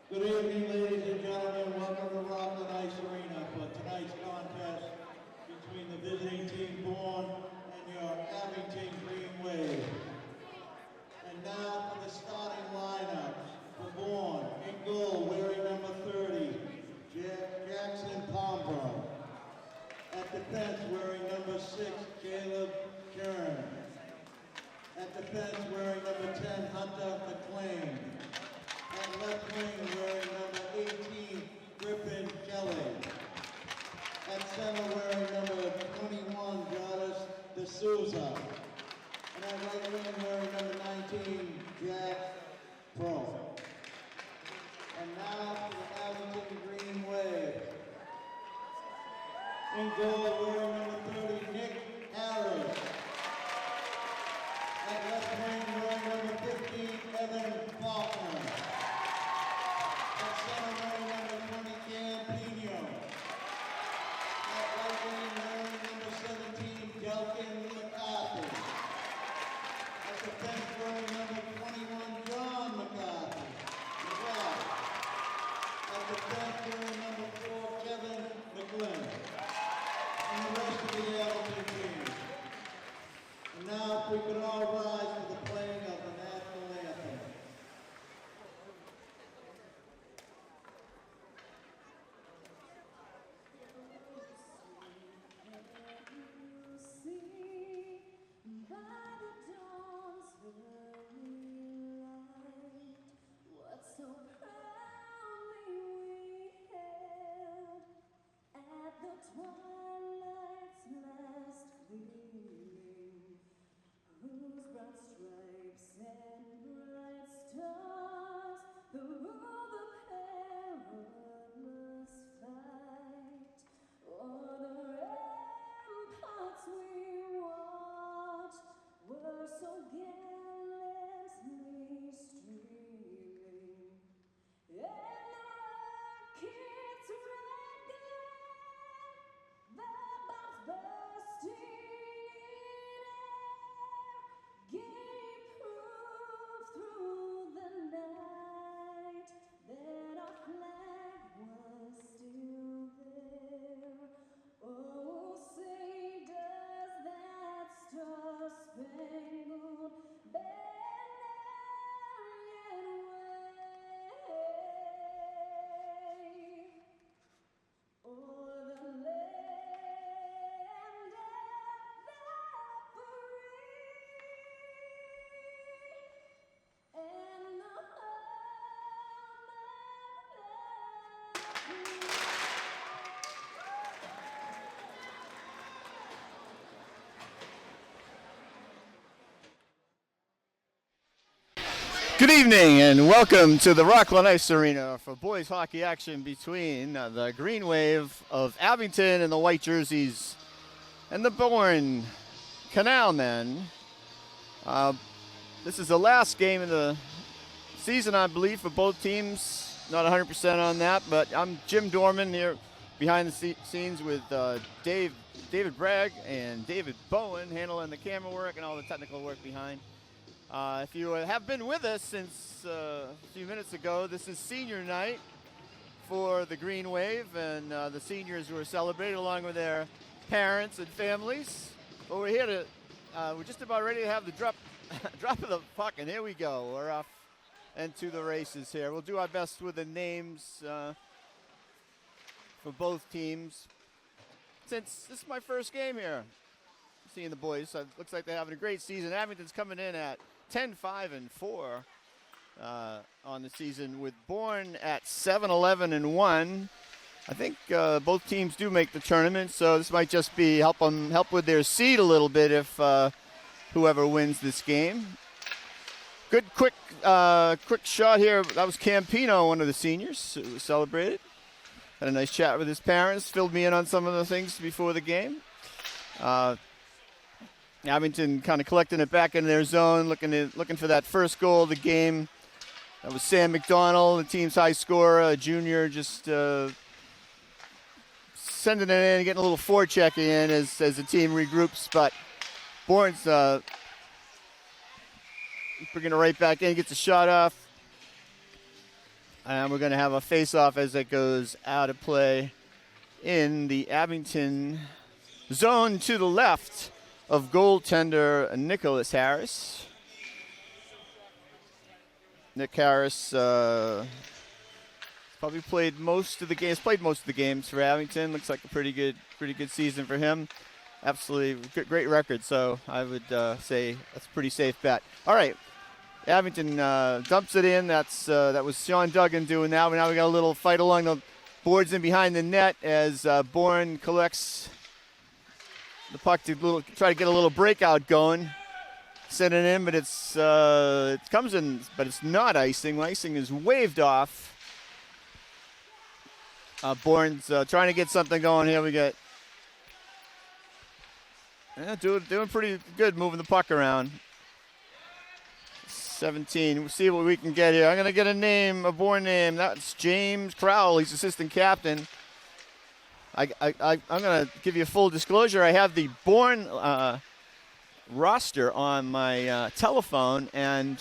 Good evening, ladies and gentlemen. Welcome to Rockland Ice Arena for tonight's contest between the visiting team Bourne and your Abington Green Wave. And now for the starting lineups. For Bourne, in goal, wearing number 30, Jackson Palmer. At defense, wearing number 6, Caleb Kern. At defense, wearing number 10, Hunter McLean. At left wing, wearing number 18, Griffin Kelly. At center, wearing number 21, Jadis D'Souza. And at right wing, wearing number 19, Jack Pro. And now for the Abington Green Wave. In goal, wearing number 30, Nick Harris. At left wing, wearing number 15, Evan Faulkner. At center, wearing number 20, Cam Pino. At right wing, wearing number 17, Delkin McCarthy. At defense, wearing number 21, John McCarthy. At defense, wearing number 4, Kevin McGlynn. And the rest of the Abington team. And now, if we could all rise for the playing of the national anthem. Good evening and welcome to the Rockland Ice Arena for boys hockey action between the Green Wave of Abington and the white jerseys and the Bourne Canalmen. This is the last game of the season, I believe, for both teams. Not 100% on that, but I'm Jim Dorman here behind the scenes with David Bragg and David Bowen handling the camera work and all the technical work behind. If you have been with us since a few minutes ago, this is senior night for the Green Wave and the seniors who are celebrating along with their parents and families. But we're here to, we're just about ready to have the drop of the puck, and here we go. We're off into the races here. We'll do our best with the names for both teams. Since this is my first game here, seeing the boys, so it looks like they're having a great season. Abington's coming in at 10-5-4 on the season, with Bourne at 7-11-1. I think both teams do make the tournament, so this might just be help with their seed a little bit if whoever wins this game. Good quick shot here. That was Campino, one of the seniors who celebrated. Had a nice chat with his parents. Filled me in on some of the things before the game. Abington kind of collecting it back in their zone, looking for that first goal of the game. That was Sam McDonald, the team's high scorer, a junior, just sending it in, getting a little forecheck in as the team regroups. But Bourne's bringing it right back in, gets a shot off. And we're going to have a face-off as it goes out of play in the Abington zone to the left of goaltender Nicholas Harris. Nick Harris probably played most of the games. Played most of the games for Abington. Looks like a pretty good season for him. Absolutely great record. So I would say that's a pretty safe bet. All right, Abington dumps it in. That was Sean Duggan doing that. Now we got a little fight along the boards and behind the net as Bourne collects the puck to try to get a little breakout going. Send it in, but it comes in, but it's not icing. Icing is waved off. Bourne's trying to get something going here. We got doing pretty good moving the puck around. 17. We'll see what we can get here. I'm going to get a Bourne name. That's James Crowell. He's assistant captain. I'm going to give you a full disclosure. I have the Bourne roster on my telephone, and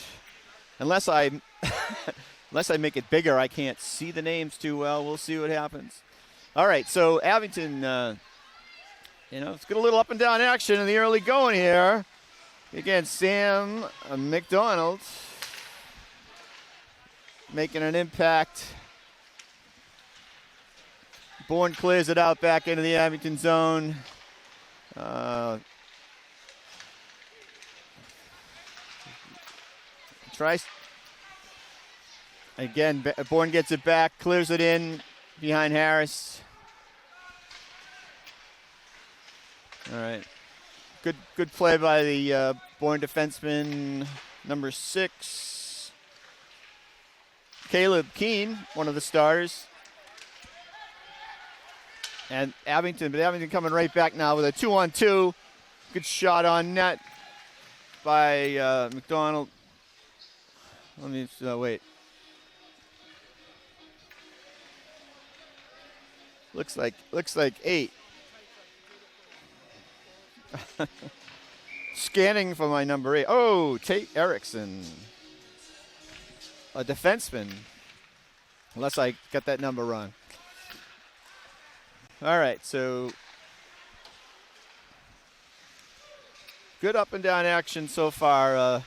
unless I make it bigger, I can't see the names too well. We'll see what happens. All right, so Abington, let's get a little up and down action in the early going here. Again, Sam McDonald making an impact. Bourne clears it out back into the Abington zone. Tries. Again, Bourne gets it back, clears it in behind Harris. All right. Good play by the Bourne defenseman, number 6, Caleb Keene, one of the starters. And Abington coming right back now with a 2-on-2. Good shot on net by McDonald. Let me wait. Looks like 8. Scanning for my number 8. Oh, Tate Erickson, a defenseman. Unless I got that number wrong. All right, so good up and down action so far.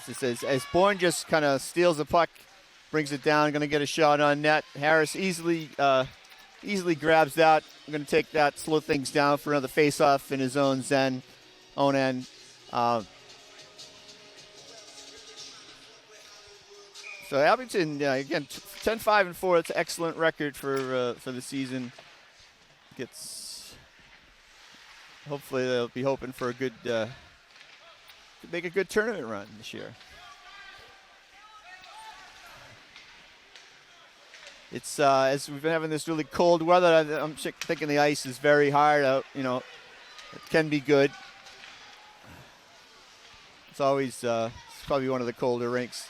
As Bourne just kind of steals the puck, brings it down, going to get a shot on net. Harris easily grabs that. I'm going to take that, slow things down for another face-off in his own end. So Abington, again, 10-5-4. It's an excellent record for the season. Hopefully they'll be hoping for to make a good tournament run this year. It's as we've been having this really cold weather, I'm thinking the ice is very hard out. It can be good. It's always it's probably one of the colder rinks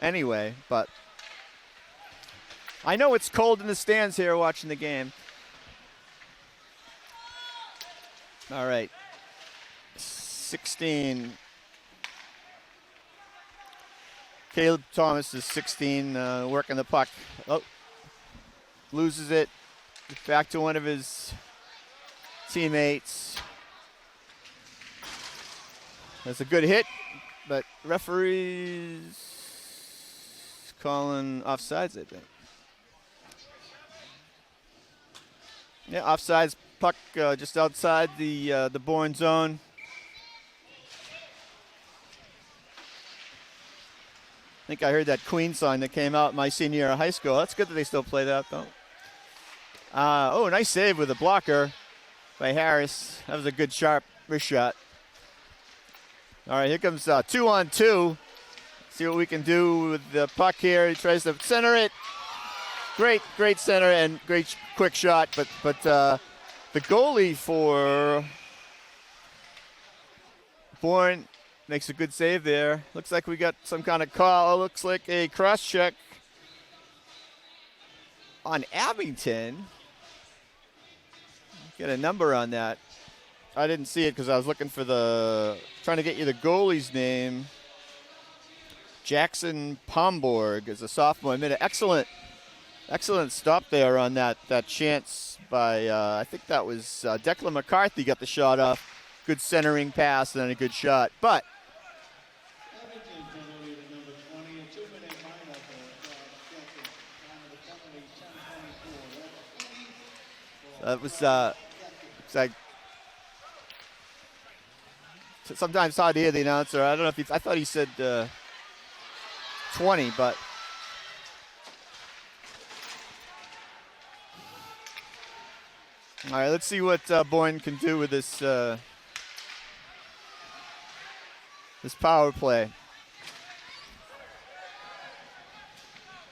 anyway, but I know it's cold in the stands here watching the game. All right. 16. Caleb Thomas is 16, working the puck. Oh, loses it. Back to one of his teammates. That's a good hit, but referees calling offsides, I think. Yeah, offsides. Puck just outside the Bourne zone. I think I heard that Queen song that came out my senior year of high school. That's good that they still play that, though. Nice save with a blocker by Harris. That was a good, sharp wrist shot. All right, here comes 2-on-2. See what we can do with the puck here. He tries to center it. Great center and great quick shot. But the goalie for Bourne makes a good save there. Looks like we got some kind of call. It looks like a cross check on Abington. Get a number on that. I didn't see it because I was looking for trying to get you the goalie's name. Jackson Pomborg is a sophomore. Made an excellent stop there on that chance by, I think that was Declan McCarthy got the shot off. Good centering pass and then a good shot. But Abington penalty to number 20, a 2-minute lineup of that was, it's like, sometimes it's hard to hear the announcer. I don't know if I thought he said 20, but. All right, let's see what Bourne can do with this this power play.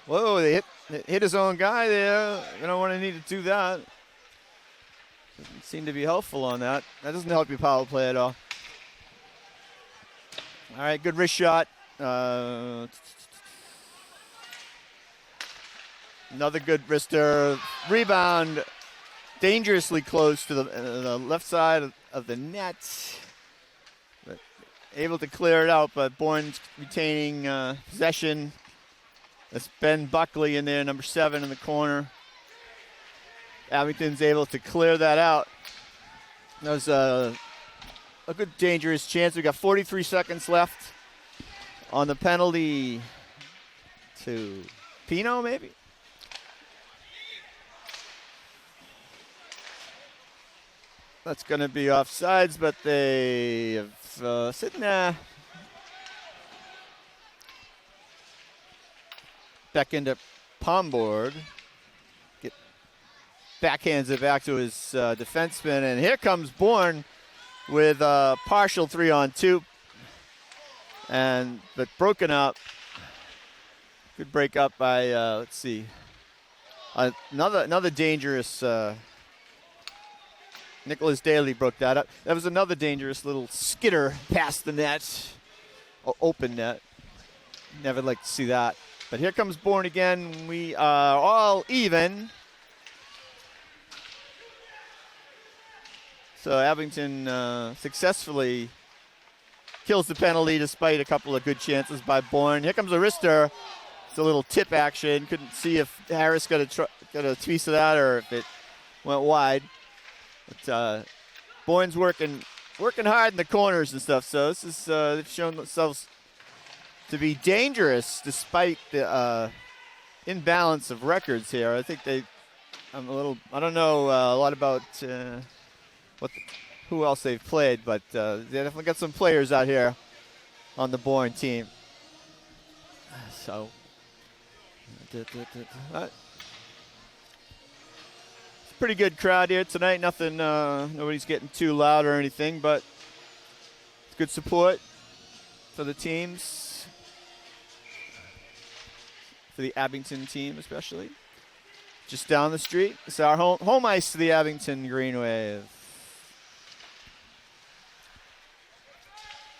Whoa, they hit his own guy there. You don't want to need to do that. Doesn't seem to be helpful on that. That doesn't help your power play at all. All right, good wrist shot. Another good wrister. Rebound. Dangerously close to the left side of the net. But able to clear it out, but Bourne's retaining possession. That's Ben Buckley in there, number 7 in the corner. Abington's able to clear that out. That was a good dangerous chance. We got 43 seconds left on the penalty to Pino, maybe? That's going to be offsides, but they have said nah. Back into Pomborg. Backhands it back to his defenseman, and here comes Bourne with a partial 3-on-2. But broken up. Good break up by, let's see. Another dangerous. Nicholas Daly broke that up. That was another dangerous little skitter past the net, open net. Never like to see that. But here comes Bourne again. We are all even. So Abington successfully kills the penalty despite a couple of good chances by Bourne. Here comes a wrister. It's a little tip action. Couldn't see if Harris got a piece of that or if it went wide. But Bourne's working hard in the corners and stuff. So this is they've shown themselves to be dangerous despite the imbalance of records here. I think I don't know a lot about who else they've played, but they definitely got some players out here on the Bourne team. So. Pretty good crowd here tonight. Nothing, nobody's getting too loud or anything, but it's good support for the teams, for the Abington team especially. Just down the street, it's our home ice to the Abington Green Wave.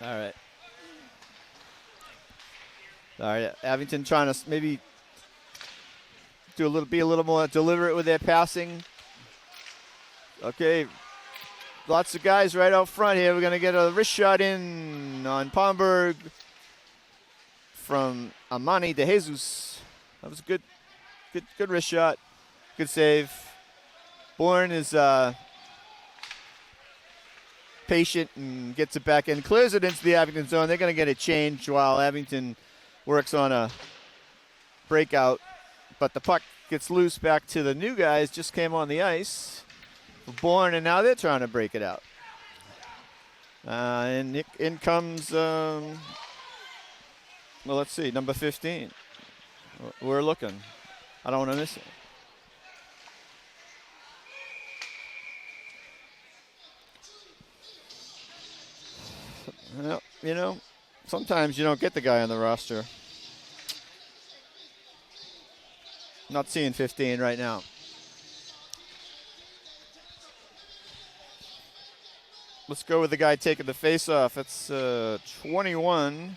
All right, Abington trying to maybe be a little more deliberate with their passing. Okay, lots of guys right out front here. We're going to get a wrist shot in on Pomborg from Amani de Jesus. That was a good wrist shot. Good save. Bourne is patient and gets it back in. Clears it into the Abington zone. They're going to get it changed while Abington works on a breakout. But the puck gets loose back to the new guys. Just came on the ice. Bourne, and now they're trying to break it out. And in comes, well, let's see, number 15. We're looking. I don't want to miss it. Well, you know, sometimes you don't get the guy on the roster. Not seeing 15 right now. Let's go with the guy taking the face-off. It's 21,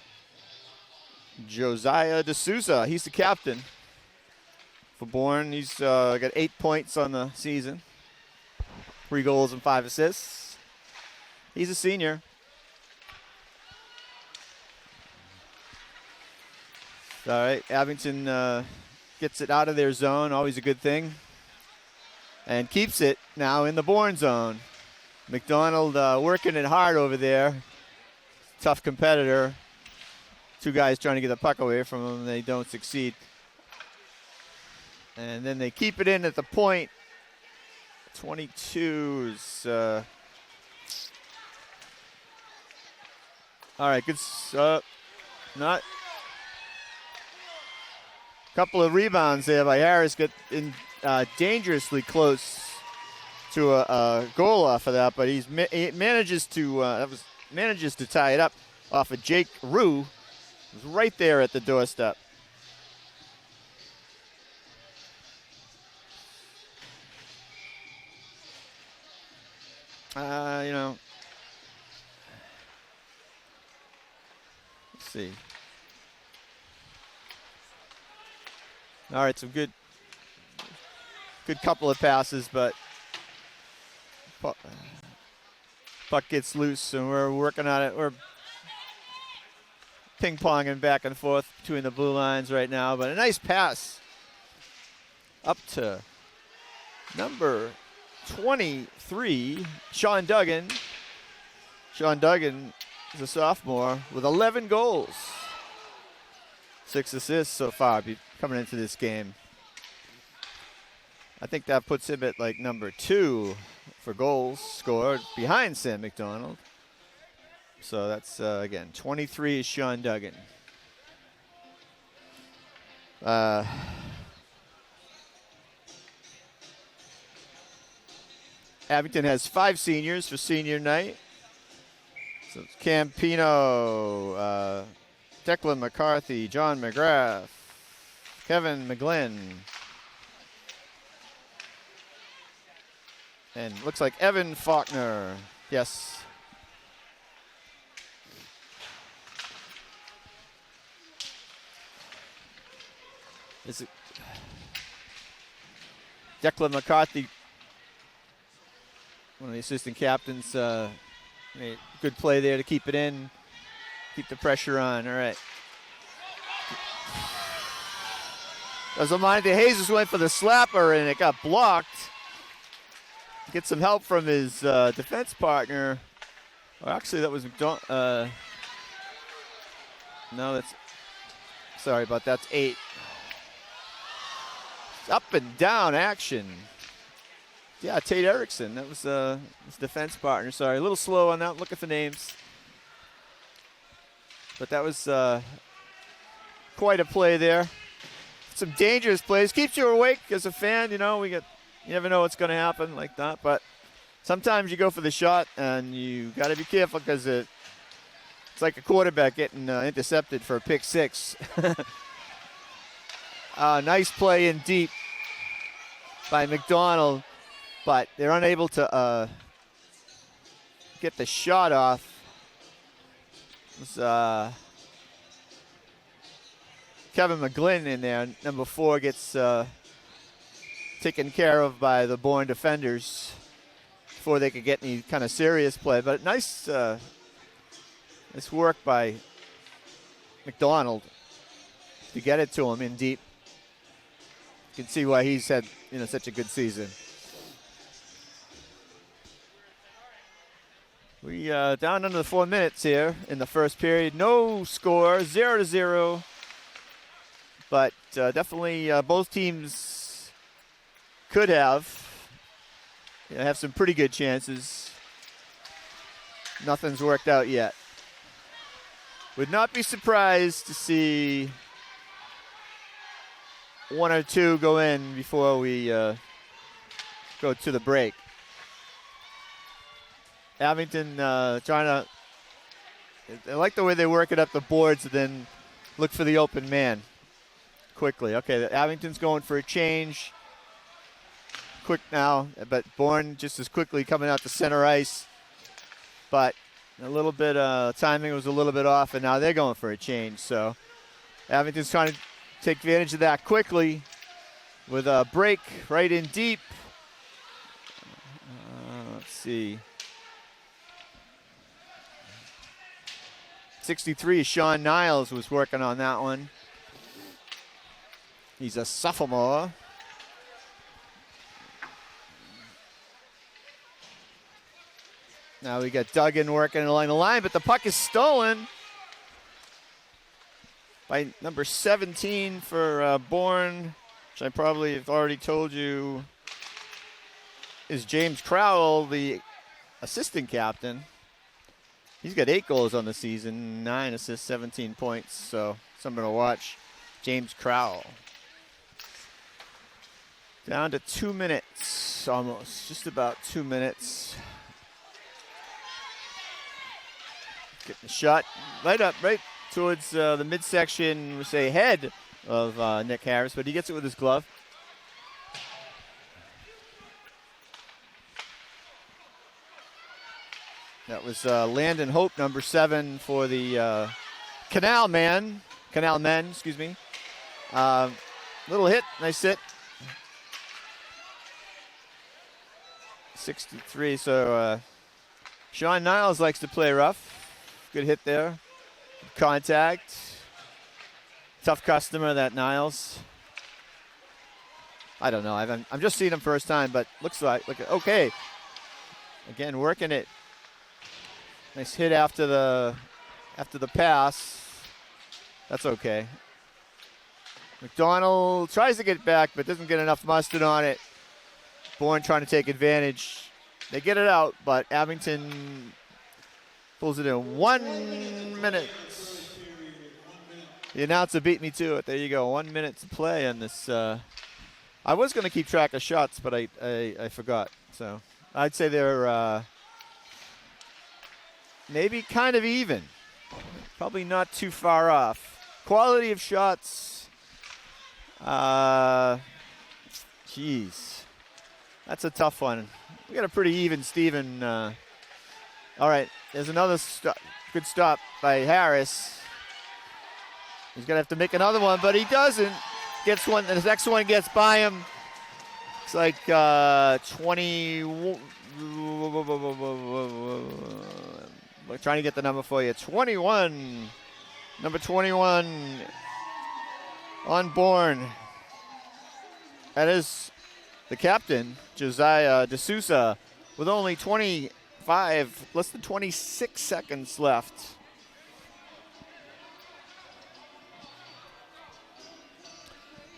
Josiah D'Souza. He's the captain for Bourne. He's got 8 points on the season, 3 goals and 5 assists. He's a senior. All right, Abington gets it out of their zone, always a good thing, and keeps it now in the Bourne zone. McDonald working it hard over there. Tough competitor. Two guys trying to get the puck away from him. They don't succeed. And then they keep it in at the point. 22 is... all right, good... not... Couple of rebounds there by Harris. Get in dangerously close to a goal off of that, but he manages to tie it up off of Jake Rue. It was right there at the doorstep. Let's see. All right, some good couple of passes, but puck gets loose, and we're working on it. We're ping-ponging back and forth between the blue lines right now, but a nice pass up to number 23, Sean Duggan. Sean Duggan is a sophomore with 11 goals. 6 assists so far coming into this game. I think that puts him at like number 2 for goals scored behind Sam McDonald. So that's, again, 23 is Sean Duggan. Abington has 5 seniors for senior night. So it's Campino, Declan McCarthy, John McGrath, Kevin McGlynn, and looks like Evan Faulkner. Yes. Is it Declan McCarthy, one of the assistant captains, made good play there to keep it in, keep the pressure on. All right. As Amante Jesus went for the slapper and it got blocked. Get some help from his defense partner. Well, actually, that was McDonald. No, that's, sorry about that. That's 8. It's up and down action. Yeah, Tate Erickson. That was his defense partner. Sorry, a little slow on that. Look at the names. But that was quite a play there. Some dangerous plays. Keeps you awake as a fan. You know, you never know what's going to happen like that. But sometimes you go for the shot, and you got to be careful because it's like a quarterback getting intercepted for a pick 6. Nice play in deep by McDonald, but they're unable to get the shot off. It was Kevin McGlynn in there. Number 4 gets taken care of by the Bourne defenders before they could get any kind of serious play. But nice work by McDonald to get it to him in deep. You can see why he's had such a good season. We down under the 4 minutes here in the first period. No score, 0-0. But definitely both teams could have some pretty good chances. Nothing's worked out yet. Would not be surprised to see 1 or 2 go in before we go to the break. Abington trying to, I like the way they work it up the boards and then look for the open man quickly. Okay, Abington's going for a change. Quick now, but Bourne just as quickly coming out to center ice. But a little bit, timing was a little bit off, and now they're going for a change. So Abington's trying to take advantage of that quickly with a break right in deep. Let's see. 63, Sean Niles was working on that one. He's a sophomore. Now we got Duggan working along the line, but the puck is stolen by number 17 for Bourne, which I probably have already told you is James Crowell, the assistant captain. He's got 8 goals on the season, 9 assists, 17 points, so something to watch. James Crowell. Down to 2 minutes, almost, just about 2 minutes. Getting the shot right up, right towards the midsection, we say head of Nick Harris, but he gets it with his glove. That was Landon Hope, number 7 for the Canalmen, excuse me. Little hit, nice hit. 63, so Sean Niles likes to play rough. Good hit there. Good contact. Tough customer, that Niles. I don't know. I'm just seeing him first time, but looks like okay. Again, working it. Nice hit after the pass. That's okay. McDonald tries to get back, but doesn't get enough mustard on it. Bourne trying to take advantage. They get it out, but Abington pulls it in 1 minute. The announcer beat me to it. There you go. 1 minute to play on this. I was going to keep track of shots, but I forgot. So I'd say they're maybe kind of even. Probably not too far off. Quality of shots. Jeez. That's a tough one. We got a pretty even Steven. All right, there's another good stop by Harris. He's going to have to make another one, but he doesn't. Gets one, and his next one gets by him. It's like 20. We're trying to get the number for you. 21. Number 21 on Bourne. That is the captain, Josiah D'Souza, with only 25, less than 26 seconds left.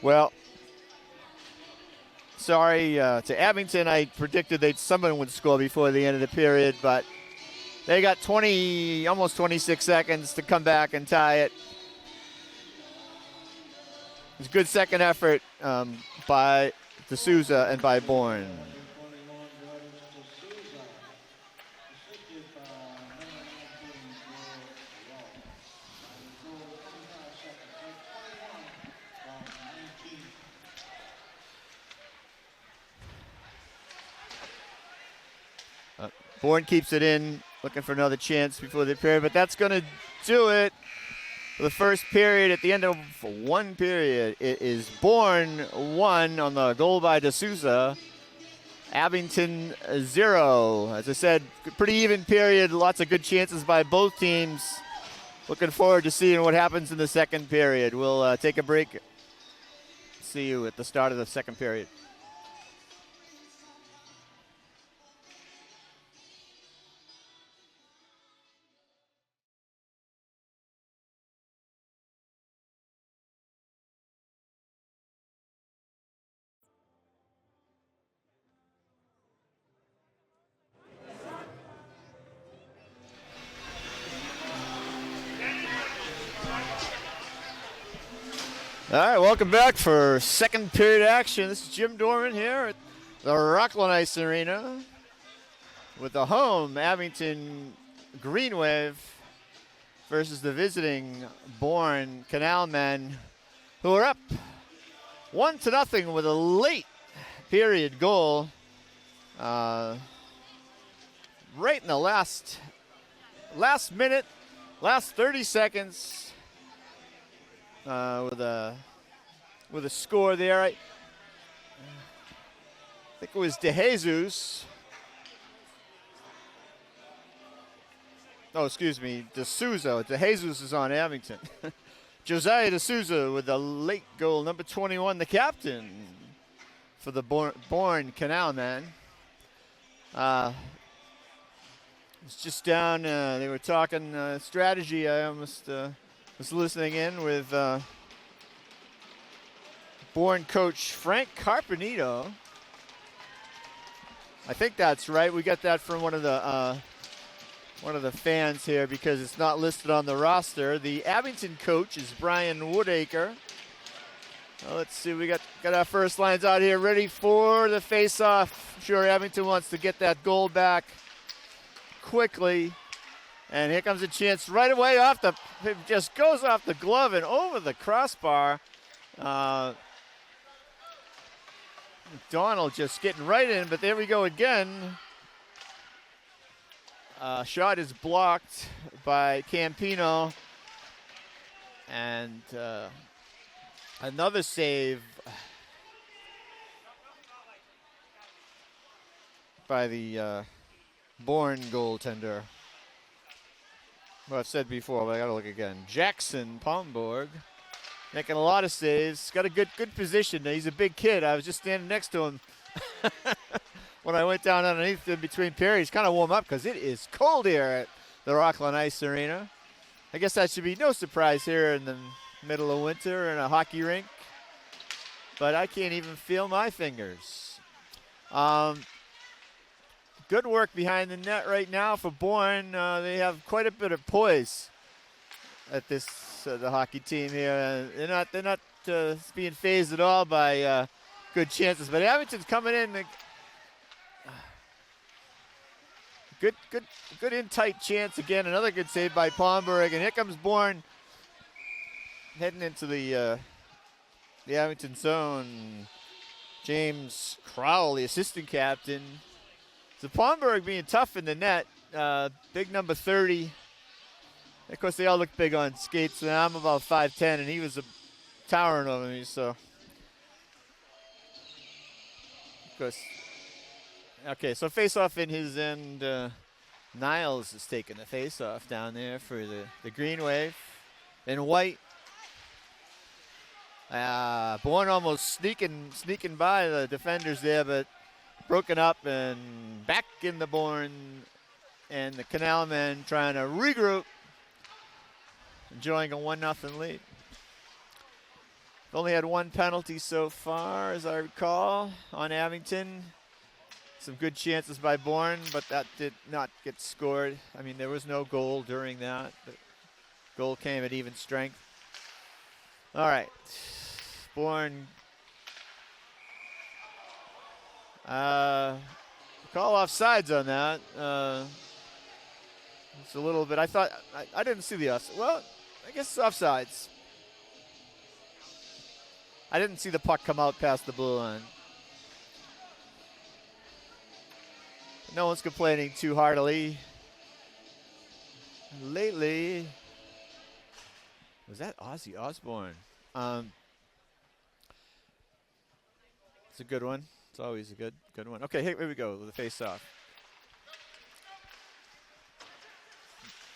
Well, sorry to Abington. I predicted someone would score before the end of the period, but they got almost 26 seconds to come back and tie it. It's a good second effort by D'Souza and by Bourne. Bourne keeps it in, looking for another chance before the period, but that's going to do it for the first period. At the end of one period, it is Bourne 1 on the goal by D'Souza, Abington 0. As I said, pretty even period, lots of good chances by both teams. Looking forward to seeing what happens in the second period. We'll take a break. See you at the start of the second period. All right, welcome back for second period action. This is Jim Dorman here at the Rockland Ice Arena with the home Abington Green Wave versus the visiting Bourne Canalmen, who are up 1-0 with a late period goal right in the last minute, last 30 seconds. With a score there. I think it was DeJesus. Oh, excuse me, D'Souza. DeJesus is on Abington. Josiah D'Souza with the late goal, number 21, the captain for the Bourne Canalmen. It's just down, they were talking strategy. I almost was listening in with Bourne coach Frank Carpenito. I think that's right. We got that from one of the fans here because it's not listed on the roster. The Abington coach is Brian Woodacre. Well, let's see, we got our first lines out here ready for the face-off. I'm sure Abington wants to get that goal back quickly. And here comes a chance right away it just goes off the glove and over the crossbar. McDonald just getting right in, but there we go again. Shot is blocked by Campino. And another save by the Bourne goaltender. Well, I've said before, but I gotta look again. Jackson Pomborg making a lot of saves. Got a good position. He's a big kid. I was just standing next to him when I went down underneath him between periods. Kind of warm up because it is cold here at the Rockland Ice Arena. I guess that should be no surprise here in the middle of winter in a hockey rink. But I can't even feel my fingers. Good work behind the net right now for Bourne. They have quite a bit of poise at this the hockey team here. They're not being phased at all by good chances. But Abington's coming in. Good in tight chance again. Another good save by Pomberg, and here comes Bourne heading into the Abington zone. James Crowell, the assistant captain. So Pomberg being tough in the net. Big number 30. Of course, they all look big on skates. And I'm about 5'10", and he was towering over me. So, of course. Okay, so face-off in his end. Niles is taking the face-off down there for the Green Wave. In white. Bourne almost sneaking by the defenders there, but broken up and back in the Bourne. And the Canalmen trying to regroup. Enjoying a 1-0 lead. Only had one penalty so far, as I recall, on Abington. Some good chances by Bourne, but that did not get scored. I mean, there was no goal during that. The goal came at even strength. All right. Bourne. Call offsides on that. It's a little bit. I thought I didn't see the offside. Well, I guess it's offsides. I didn't see the puck come out past the blue line. No one's complaining too heartily. Lately, was that Ozzy Osbourne? It's a good one. It's always a good one. Okay, here we go with the face-off.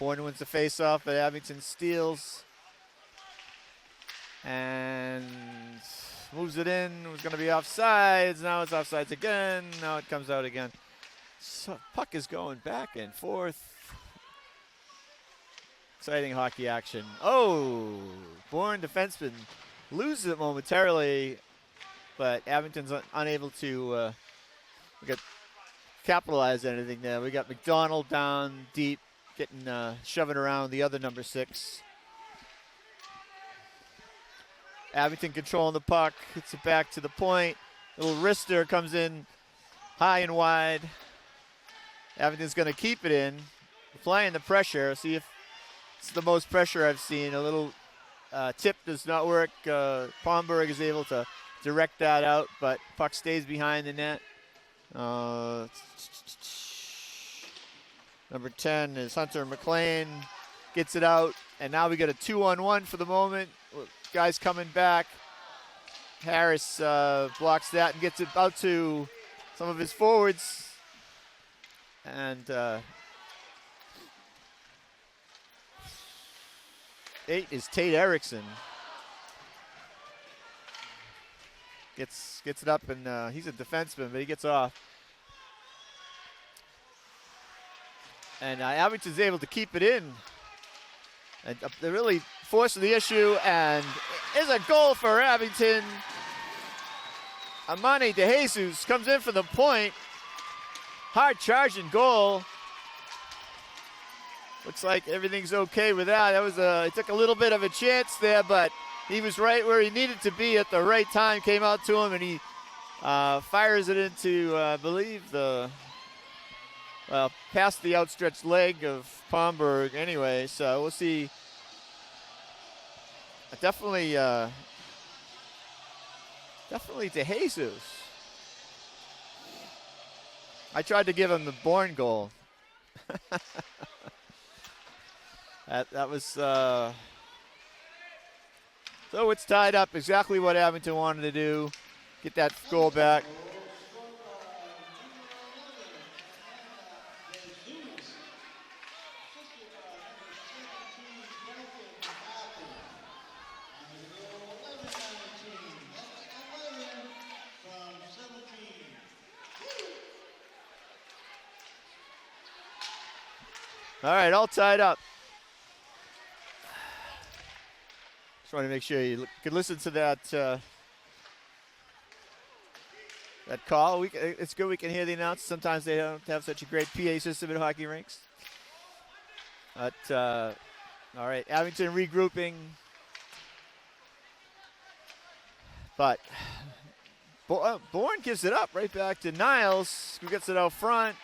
Bourne wins the face-off, but Abington steals. And moves it in. It was going to be offsides. Now it's offsides again. Now it comes out again. So puck is going back and forth. Exciting hockey action. Oh, Bourne defenseman loses it momentarily, but Abington's unable to capitalize on anything there. We got McDonald down deep, getting shoving around the other number 6. Abington controlling the puck, hits it back to the point. Little wrister comes in high and wide. Abington's going to keep it in, applying the pressure. See if it's the most pressure I've seen. A little tip does not work. Pomberg is able to direct that out, but puck stays behind the net. Number 10 is Hunter McLean. Gets it out, and now we got a 2-on-1 for the moment. Guys coming back. Harris blocks that and gets it out to some of his forwards. And 8 is Tate Erickson. Gets it up, and he's a defenseman, but he gets off. And Abington's able to keep it in. And they're really forcing the issue, and is a goal for Abington. Amani DeJesus comes in for the point. Hard charging goal. Looks like everything's okay with that. That was he took a little bit of a chance there, but he was right where he needed to be at the right time. Came out to him, and he fires it into, I believe, past the outstretched leg of Pomberg anyway. So we'll see. Definitely DeJesus. I tried to give him the Bourne goal. that was so it's tied up. Exactly what Abington wanted to do. Get that goal back. All right, all tied up. Just want to make sure you could listen to that that call. It's good we can hear the announcers. Sometimes they don't have such a great PA system in hockey rinks. But all right, Abington regrouping. But Bourne gives it up right back to Niles, who gets it out front.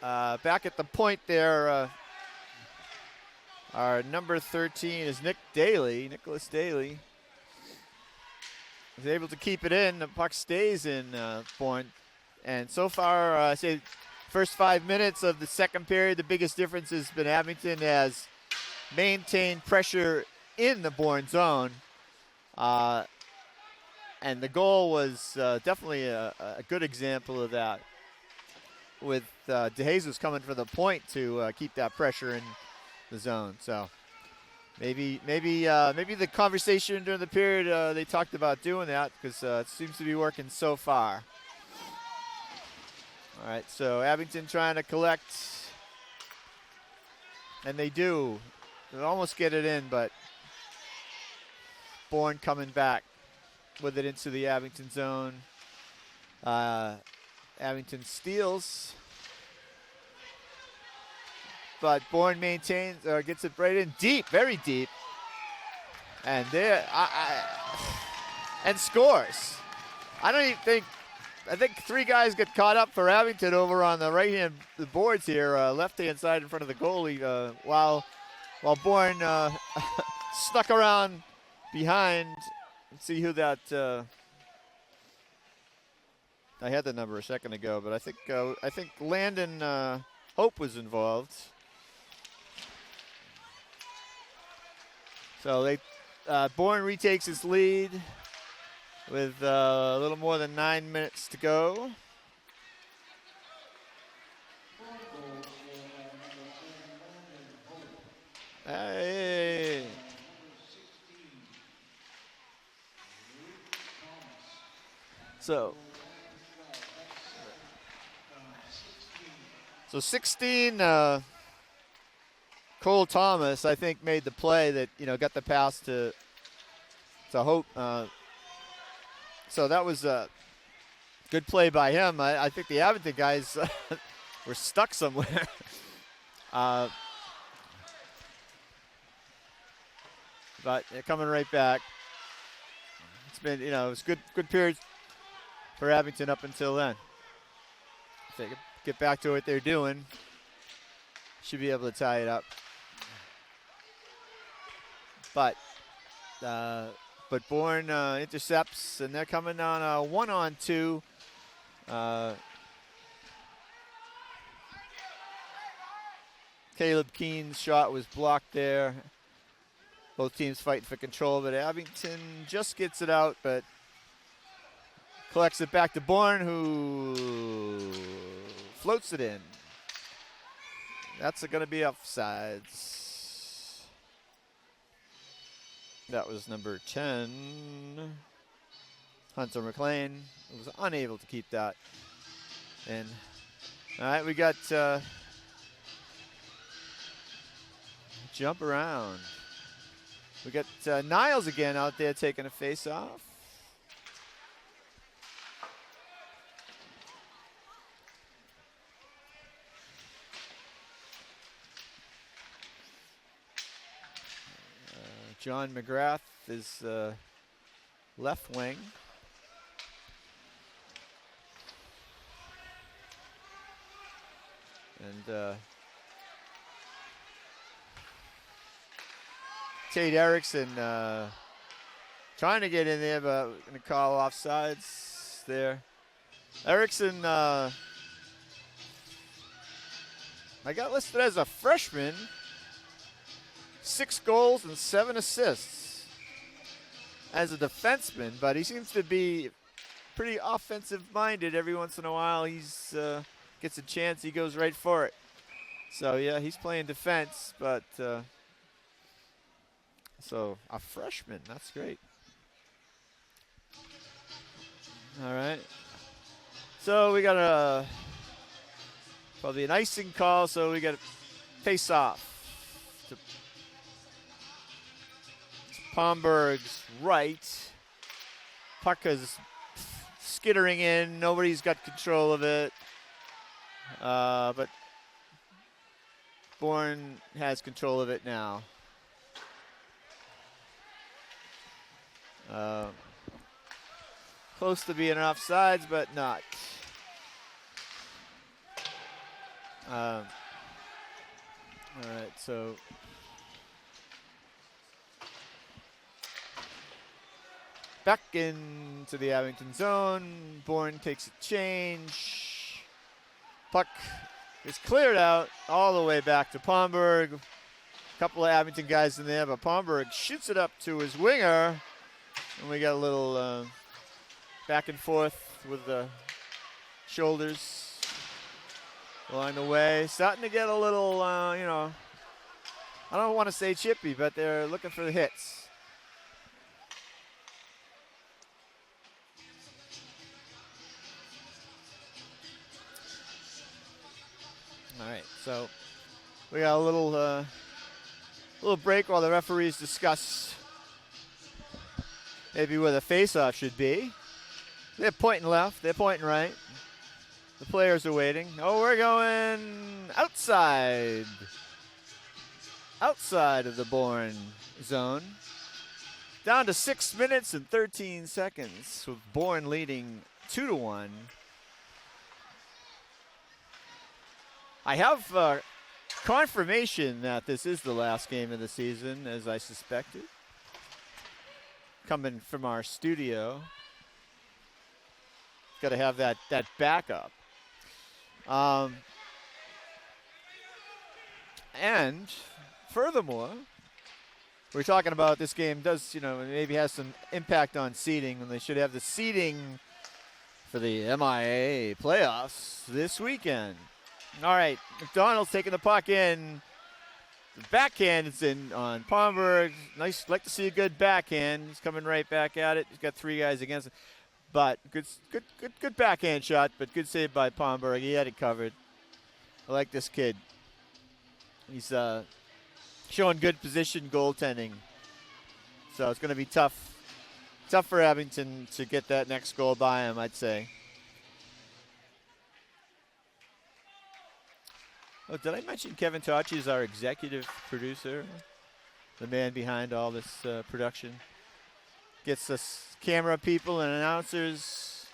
Back at the point there, our number 13 is Nicholas Daly. Is able to keep it in. The puck stays in Bourne. And so far, I say first 5 minutes of the second period, the biggest difference has been Abington has maintained pressure in the Bourne zone. And the goal was definitely a good example of that, with DeJesus coming for the point to keep that pressure in the zone. So maybe the conversation during the period they talked about doing that, because it seems to be working so far. All right, so Abington trying to collect, and they do. They almost get it in, but Bourne coming back with it into the Abington zone. Abington steals, but Bourne maintains, or gets it right in deep, very deep, and there, and scores. I think 3 guys get caught up for Abington over on the right-hand the boards here, left-hand side in front of the goalie, while Bourne snuck around behind. Let's see who that. I had the number a second ago, but I think Landon Hope was involved. So Bourne retakes his lead with a little more than 9 minutes to go. Hey. So 16, Cole Thomas, I think, made the play that, got the pass to Hope. So that was a good play by him. I think the Abington guys were stuck somewhere. But they're coming right back. It's been, it was good period for Abington up until then. If they could get back to what they're doing, should be able to tie it up. But Bourne intercepts, and they're coming on a 1-on-2. Caleb Keene's shot was blocked there. Both teams fighting for control, but Abington just gets it out, but collects it back to Bourne, who floats it in. That's going to be offsides. That was number 10, Hunter McLean. Was unable to keep that in. All right, we got jump around. We got Niles again out there taking a face-off. John McGrath is left wing. And Tate Erickson trying to get in there, but we're going to call offsides there. Erickson, I got listed as a freshman. 6 goals and 7 assists as a defenseman, but he seems to be pretty offensive-minded. Every once in a while, he's gets a chance, he goes right for it. So yeah, he's playing defense, but so a freshman, that's great. All right. So we got probably an icing call, so we got to face off to Palmberg's right. Puck is skittering in. Nobody's got control of it. But Bourne has control of it now. Close to being offsides, but not. All right, so back into the Abington zone. Bourne takes a change. Puck is cleared out all the way back to Palmberg. A couple of Abington guys in there, but Palmberg shoots it up to his winger. And we got a little back and forth with the shoulders along the way. Starting to get a little, you know, I don't want to say chippy, but they're looking for the hits. All right, so we got a little break while the referees discuss maybe where the face-off should be. They're pointing left, they're pointing right. The players are waiting. Oh, we're going outside. Outside of the Bourne zone. Down to 6 minutes and 13 seconds with Bourne leading 2-1. I have confirmation that this is the last game of the season, as I suspected. Coming from our studio. Got to have that backup. And furthermore, we're talking about this game does, you know, maybe has some impact on seeding, and they should have the seeding for the MIA playoffs this weekend. All right, McDonald's taking the puck in. The backhand is in on Palmberg. Nice, like to see a good backhand. He's coming right back at it. He's got 3 guys against it. But good backhand shot, but good save by Palmberg. He had it covered. I like this kid. He's showing good position goaltending. So it's going to be tough for Abington to get that next goal by him, I'd say. Oh, did I mention Kevin Tachi is our executive producer? The man behind all this production. Gets us camera people and announcers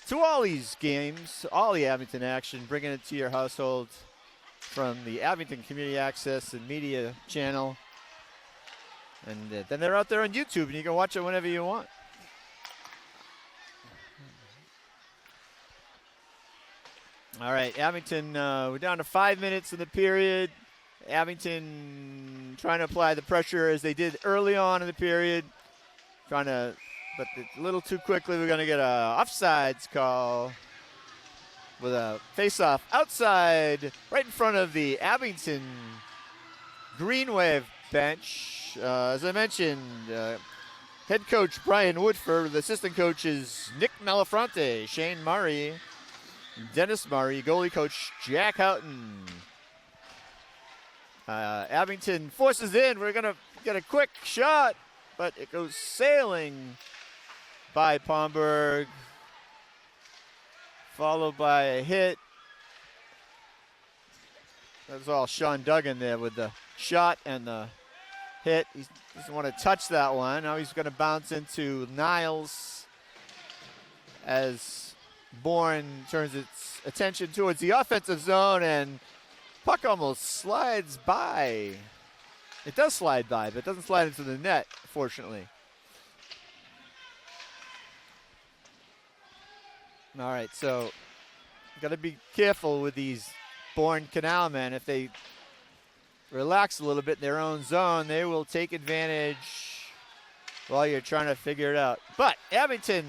to all these games, all the Abington action, bringing it to your household from the Abington Community Access and Media channel. And then they're out there on YouTube, and you can watch it whenever you want. All right, Abington, we're down to 5 minutes in the period. Abington trying to apply the pressure as they did early on in the period. But a little too quickly. We're going to get a offsides call. with a face-off outside, right in front of the Abington Green Wave bench. As I mentioned, head coach Brian Woodford, the assistant coaches Nick Malafronte, Shane Murray, Dennis Murray, goalie coach Jack Houghton. Abington forces in. We're going to get a quick shot, but it goes sailing by Pomberg, followed by a hit. That was all Sean Duggan there with the shot and the hit. He doesn't want to touch that one. Now he's going to bounce into Niles as Bourne turns its attention towards the offensive zone, and puck almost slides by. It does slide by, but it doesn't slide into the net, fortunately. All right, so got to be careful with these Bourne Canalmen. If they relax a little bit in their own zone, they will take advantage while you're trying to figure it out. But Abington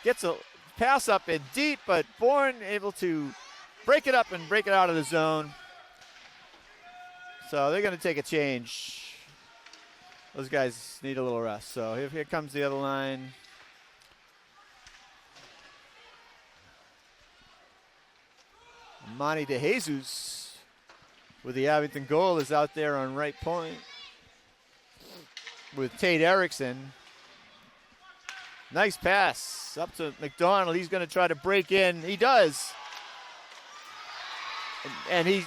gets a pass up and deep, but Bourne able to break it up and break it out of the zone. So they're going to take a change. Those guys need a little rest. So here comes the other line. Monty DeJesus with the Abington goal is out there on right point with Tate Erickson. Nice pass up to McDonald. He's going to try to break in. He does. And he's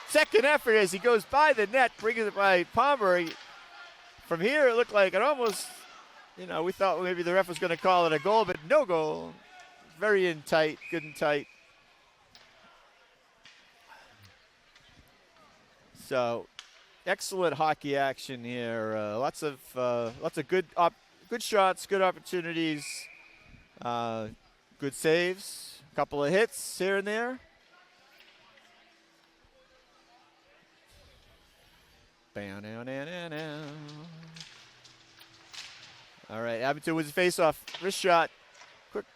second effort as he goes by the net, brings it by Palmer. From here, it looked like it almost, we thought maybe the ref was going to call it a goal, but no goal. Very in tight, good and tight. So, excellent hockey action here. Lots of good shots, good opportunities, good saves, a couple of hits here and there. All right, Abington with the face-off, wrist shot, quick.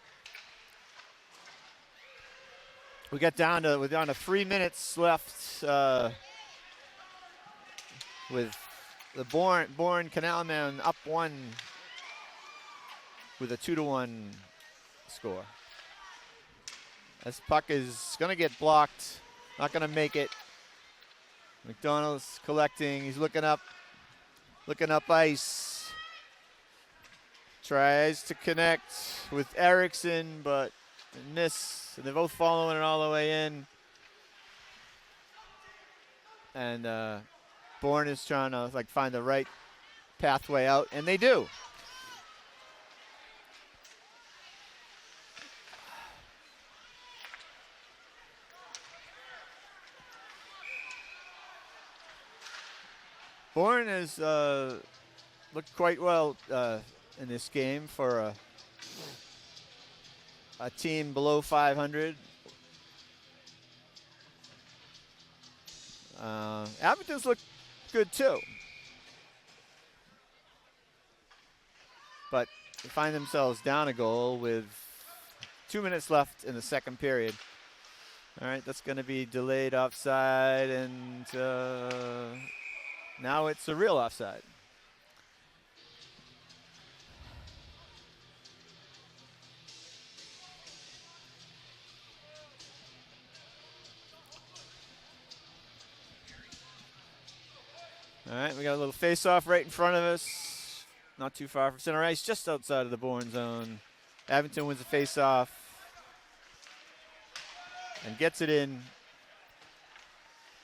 We're down to 3 minutes left. With the Bourne Canalmen up one with a 2-1 score. This puck is going to get blocked, not going to make it. McDonald's collecting, he's looking up ice. Tries to connect with Erickson, but miss. They're both following it all the way in. And Bourne is trying to find the right pathway out, and they do. Bourne has looked quite well in this game for a team below 500. Abington's looked good too, but they find themselves down a goal with 2 minutes left in the second period. All right, that's going to be delayed offside, and now it's a real offside. All right, we got a little face-off right in front of us. Not too far from center ice, just outside of the Bourne zone. Abington wins the face-off and gets it in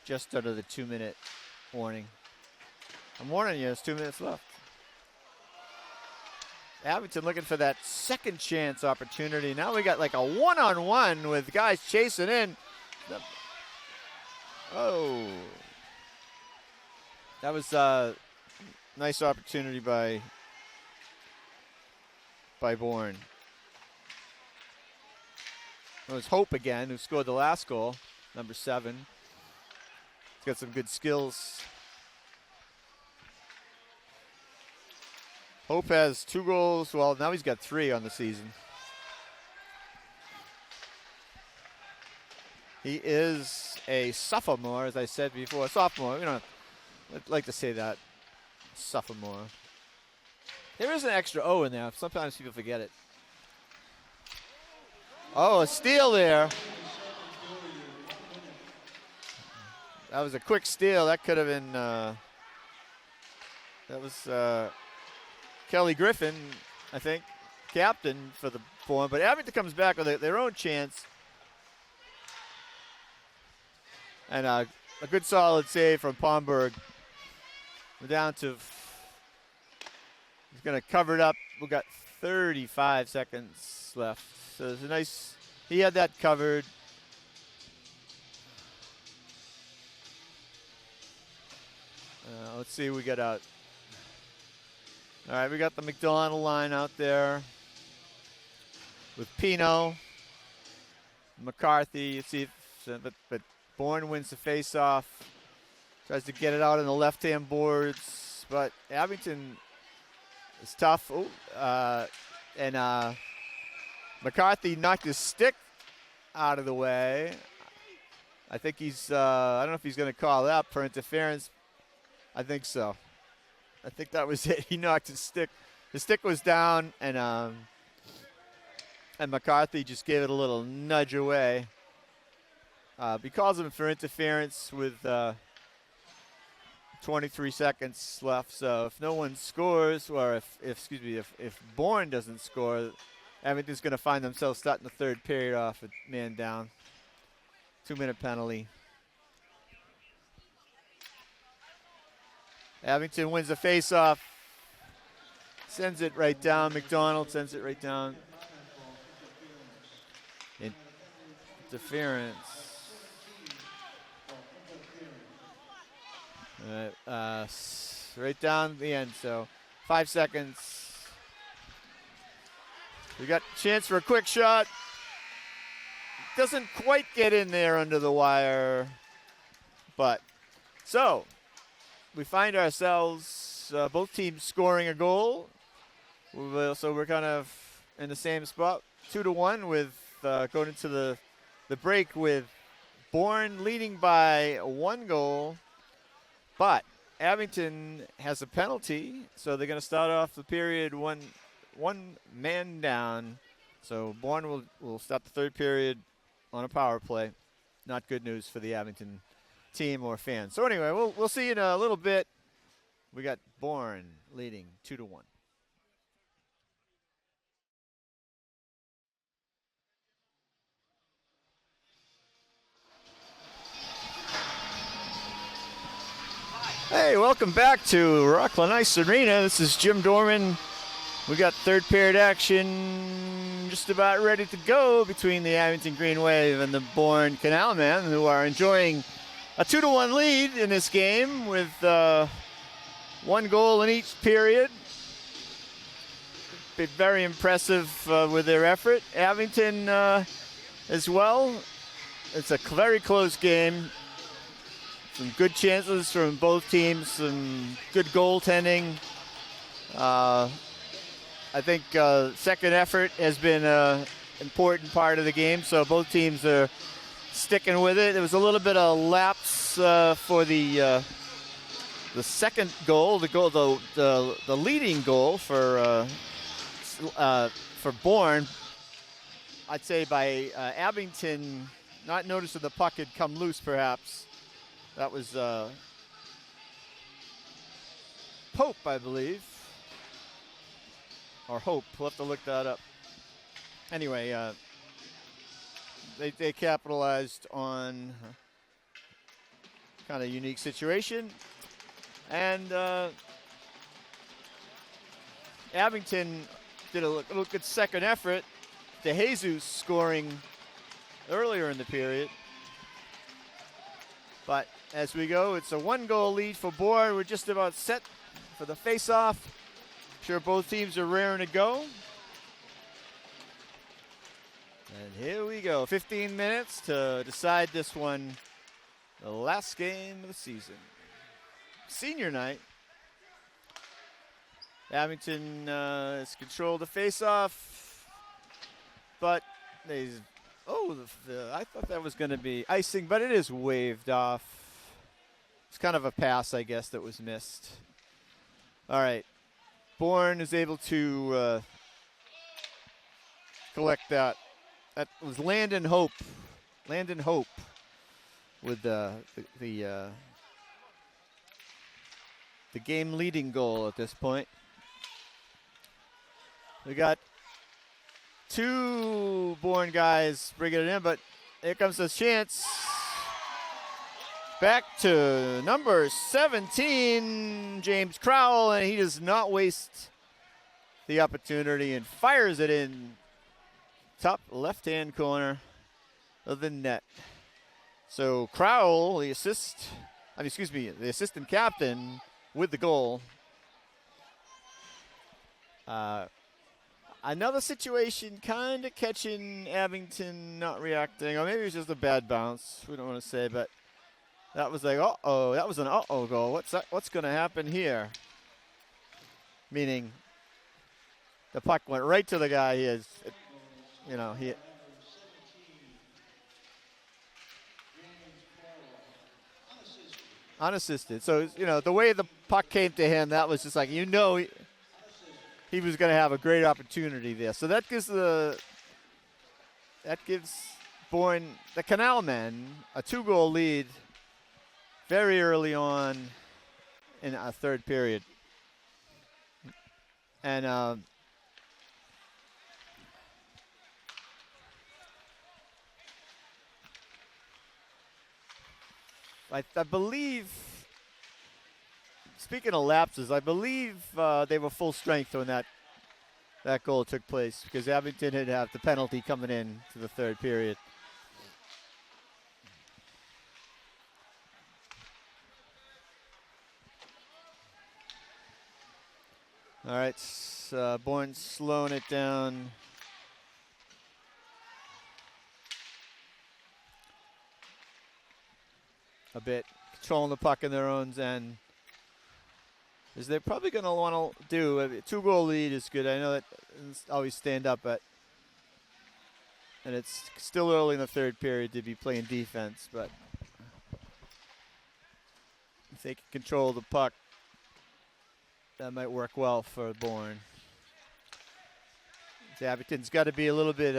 just under the 2-minute warning. I'm warning you, there's 2 minutes left. Abington looking for that second chance opportunity. Now we got a one-on-one with guys chasing in. Oh. That was a nice opportunity by Bourne. It was Hope again, who scored the last goal, number 7. He's got some good skills. Hope has 2 goals. Well, now he's got 3 on the season. He is a sophomore, as I said before. Sophomore. We don't like to say that. Sophomore. There is an extra O in there. Sometimes people forget it. Oh, a steal there. That was a quick steal. That could have been, that was Kelly Griffin, I think, captain for the Bourne. But Abington comes back with their own chance. And a good solid save from Palmberg. We're down to, he's going to cover it up. We've got 35 seconds left. So it's a nice, he had that covered. Let's see who we got out. All right, we got the McDonald line out there with Pino, McCarthy. Let's see if, but Bourne wins the face-off. Tries to get it out on the left-hand boards, but Abington is tough. And McCarthy knocked his stick out of the way. I think he's, I don't know if he's going to call that for interference. I think so. I think that was it. He knocked his stick. The stick was down, and McCarthy just gave it a little nudge away. He calls him for interference with 23 seconds left. So if no one scores, or if Bourne doesn't score, Abington's going to find themselves starting the third period off a man down. 2-minute penalty. Abington wins the face-off. Sends it right down. McDonald sends it right down. Interference. Right down the end. So 5 seconds. We got a chance for a quick shot. Doesn't quite get in there under the wire. But so we find ourselves both teams scoring a goal. So we're kind of in the same spot, 2-1, with going into the break with Bourne leading by 1 goal. But Abington has a penalty, so they're going to start off the period one man down. So Bourne will start the third period on a power play. Not good news for the Abington team or fans. So anyway, we'll see you in a little bit. We got Bourne leading 2-1. Hey, welcome back to Rockland Ice Arena. This is Jim Dorman. We got third period action just about ready to go between the Abington Green Wave and the Bourne Canalmen, who are enjoying a 2-1 lead in this game with 1 goal in each period. Been very impressive with their effort. Abington as well. It's a very close game. Some good chances from both teams, some good goaltending. I think second effort has been an important part of the game, so both teams are sticking with it. There was a little bit of lapse for the second goal, the leading goal for Bourne. I'd say by Abington not noticing the puck had come loose, perhaps. That was Pope, I believe. Or Hope. We'll have to look that up. Anyway, they capitalized on kind of unique situation. And Abington did a little good second effort. DeJesus scoring earlier in the period. But as we go, it's a 1-goal lead for Bourne. We're just about set for the face-off. Sure, both teams are raring to go. And here we go. 15 minutes to decide this one. The last game of the season. Senior night. Abington has controlled the face-off, but they Oh, I thought that was going to be icing, but it is waved off. It's kind of a pass, I guess, that was missed. All right. Bourne is able to collect that. That was Landon Hope. Landon Hope with the game-leading goal at this point. We got two Bourne guys bringing it in, but here comes the chance. Back to number 17, James Crowell, and he does not waste the opportunity and fires it in top left-hand corner of the net. So Crowell, the assistant captain with the goal. Another situation kind of catching Abington not reacting, or maybe it was just a bad bounce. We don't want to say, but that was like, uh-oh, that was an uh-oh goal. What's going to happen here? Meaning the puck went right to the guy. He unassisted. So, the way the puck came to him, that was just like, he was going to have a great opportunity there. So that gives Bourne, the Canalmen, a 2-goal lead very early on in a third period. And I believe, speaking of lapses, I believe they were full strength when that goal took place, because Abington had have the penalty coming in to the third period. All right, Bourne slowing it down. A bit, controlling the puck in their own end. As they're probably going to want to do. A 2-goal lead is good. I know that doesn't always stand up, and it's still early in the third period to be playing defense, but if they can control the puck, that might work well for Bourne. Abington's got to be a little bit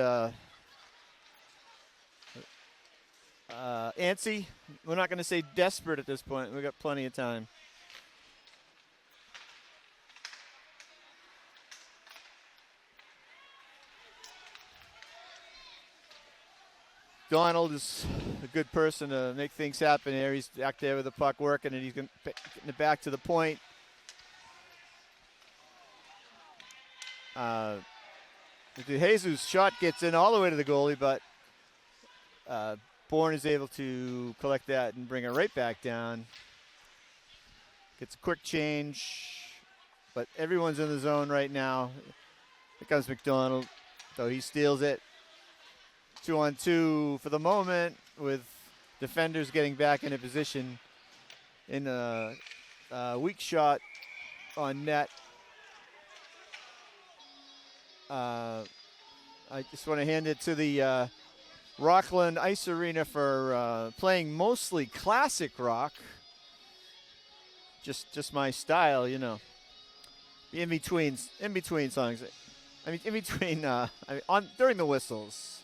antsy. We're not going to say desperate at this point. We've got plenty of time. Donald is a good person to make things happen here. He's back there with the puck working, and he's getting it back to the point. Jesus' shot gets in all the way to the goalie, but Bourne is able to collect that and bring it right back down. Gets a quick change, but everyone's in the zone right now. Here comes McDonald, so he steals it. 2-on-2 for the moment, with defenders getting back into position in a weak shot on net. I just want to hand it to the Rockland Ice Arena for playing mostly classic rock. Just my style, In between songs. I mean, in between during the whistles.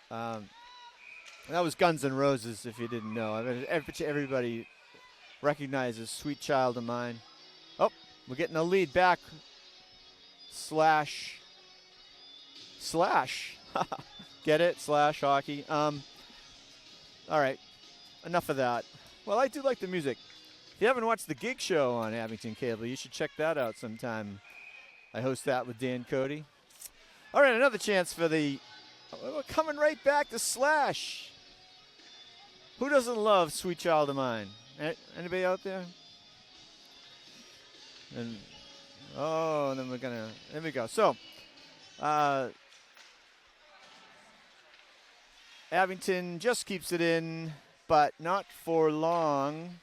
That was Guns N' Roses, if you didn't know. I mean, everybody recognizes "Sweet Child of Mine." Oh, we're getting a lead back. Slash. Get it? Slash hockey. All right. Enough of that. Well, I do like the music. If you haven't watched the Gig Show on Abington Cable, you should check that out sometime. I host that with Dan Cody. All right, another chance for the... We're coming right back to Slash. Who doesn't love "Sweet Child of Mine"? Anybody out there? And then there we go. So, Abington just keeps it in, but not for long.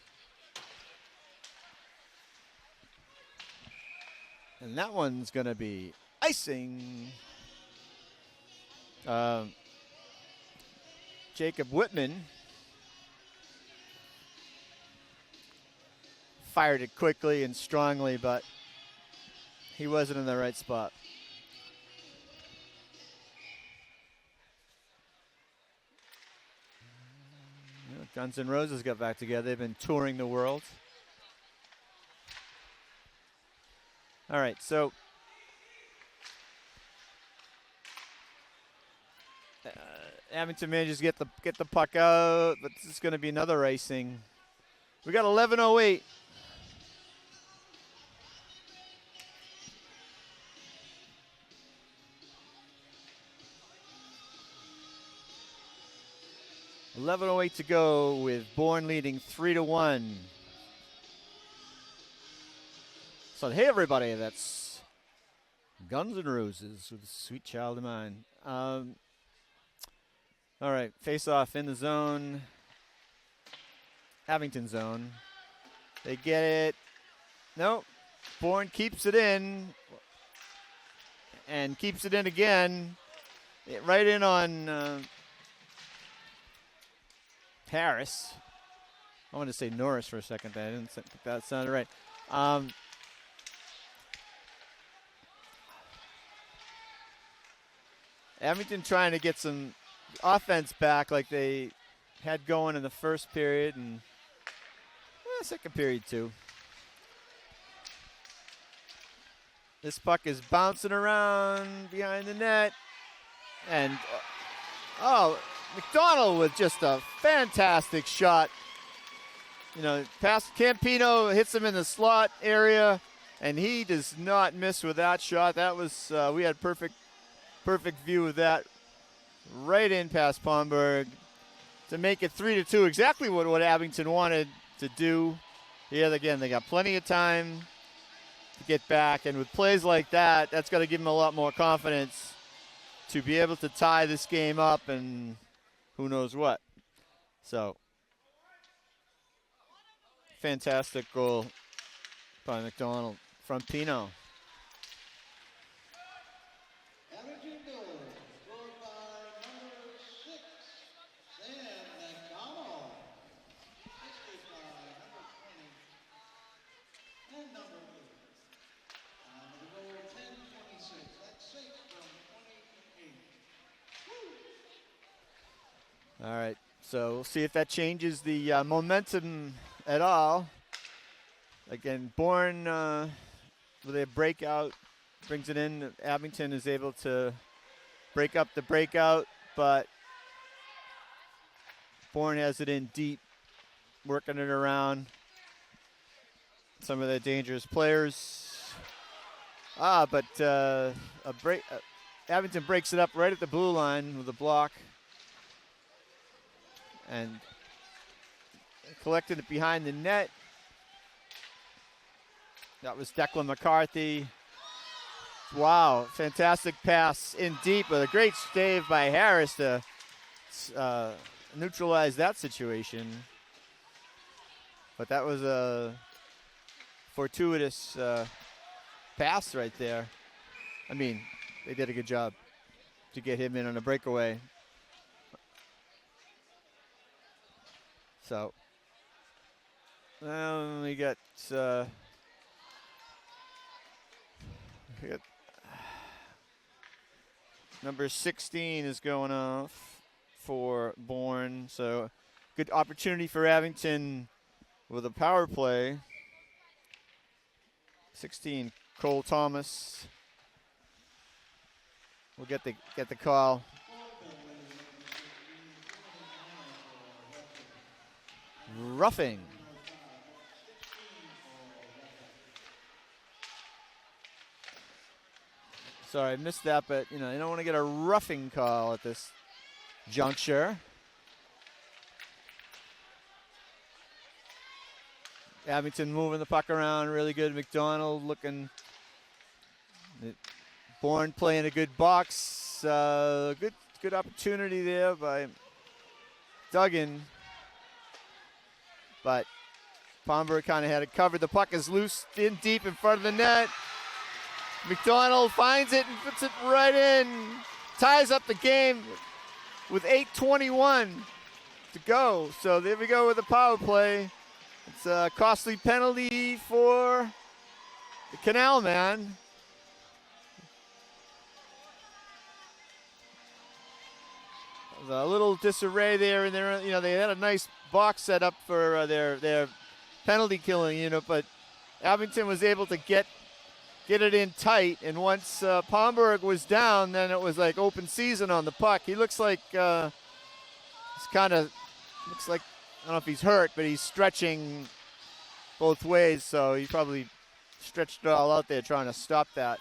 And that one's going to be icing. Jacob Whitman fired it quickly and strongly, but he wasn't in the right spot. Guns N' Roses got back together. They've been touring the world. All right, so Abington manages to get the puck out, but this is going to be another racing. We got 11:08. .11:08 to go with Bourne leading 3-1. So hey everybody, that's Guns N' Roses with Sweet Child of Mine. All right, face off in the zone. Abington zone. They get it. Nope. Bourne keeps it in. And keeps it in again. Right in on Harris. I wanted to say Norris for a second, but I didn't think that sounded right. Abington trying to get some offense back like they had going in the first period and second period too. This puck is bouncing around behind the net. And, McDonald with just a fantastic shot. You know, past Campino hits him in the slot area, and he does not miss with that shot. That was, we had perfect view of that. Right in past Palmberg to make it 3-2. Exactly what Abington wanted to do. Yeah, again, they got plenty of time to get back, and with plays like that, that's got to give them a lot more confidence to be able to tie this game up and who knows what. So, fantastic goal by McDonald from Pino. All right, so we'll see if that changes the momentum at all. Again, Bourne with a breakout brings it in. Abington is able to break up the breakout, but Bourne has it in deep, working it around some of the dangerous players. But Abington breaks it up right at the blue line with a block. And collected it behind the net. That was Declan McCarthy. Wow, fantastic pass in deep with a great save by Harris to neutralize that situation. But that was a fortuitous pass right there. I mean, they did a good job to get him in on a breakaway. So, we got number 16 is going off for Bourne. So, good opportunity for Abington with a power play. 16, Cole Thomas will get the call. Roughing. Sorry, I missed that, but you don't want to get a roughing call at this juncture. Abington moving the puck around really good. McDonald looking. Bourne playing a good box. Good opportunity there by Duggan. But Palmberg kind of had it covered. The puck is loose in deep in front of the net. McDonald finds it and puts it right in. ties up the game with 8:21 to go. So there we go with the power play. It's a costly penalty for the Canalmen. A little disarray there, and they had a nice box set up for their penalty killing unit, but Abington was able to get it in tight. And once Palmberg was down, then it was like open season on the puck. He looks like I don't know if he's hurt, but he's stretching both ways, so he probably stretched it all out there trying to stop that.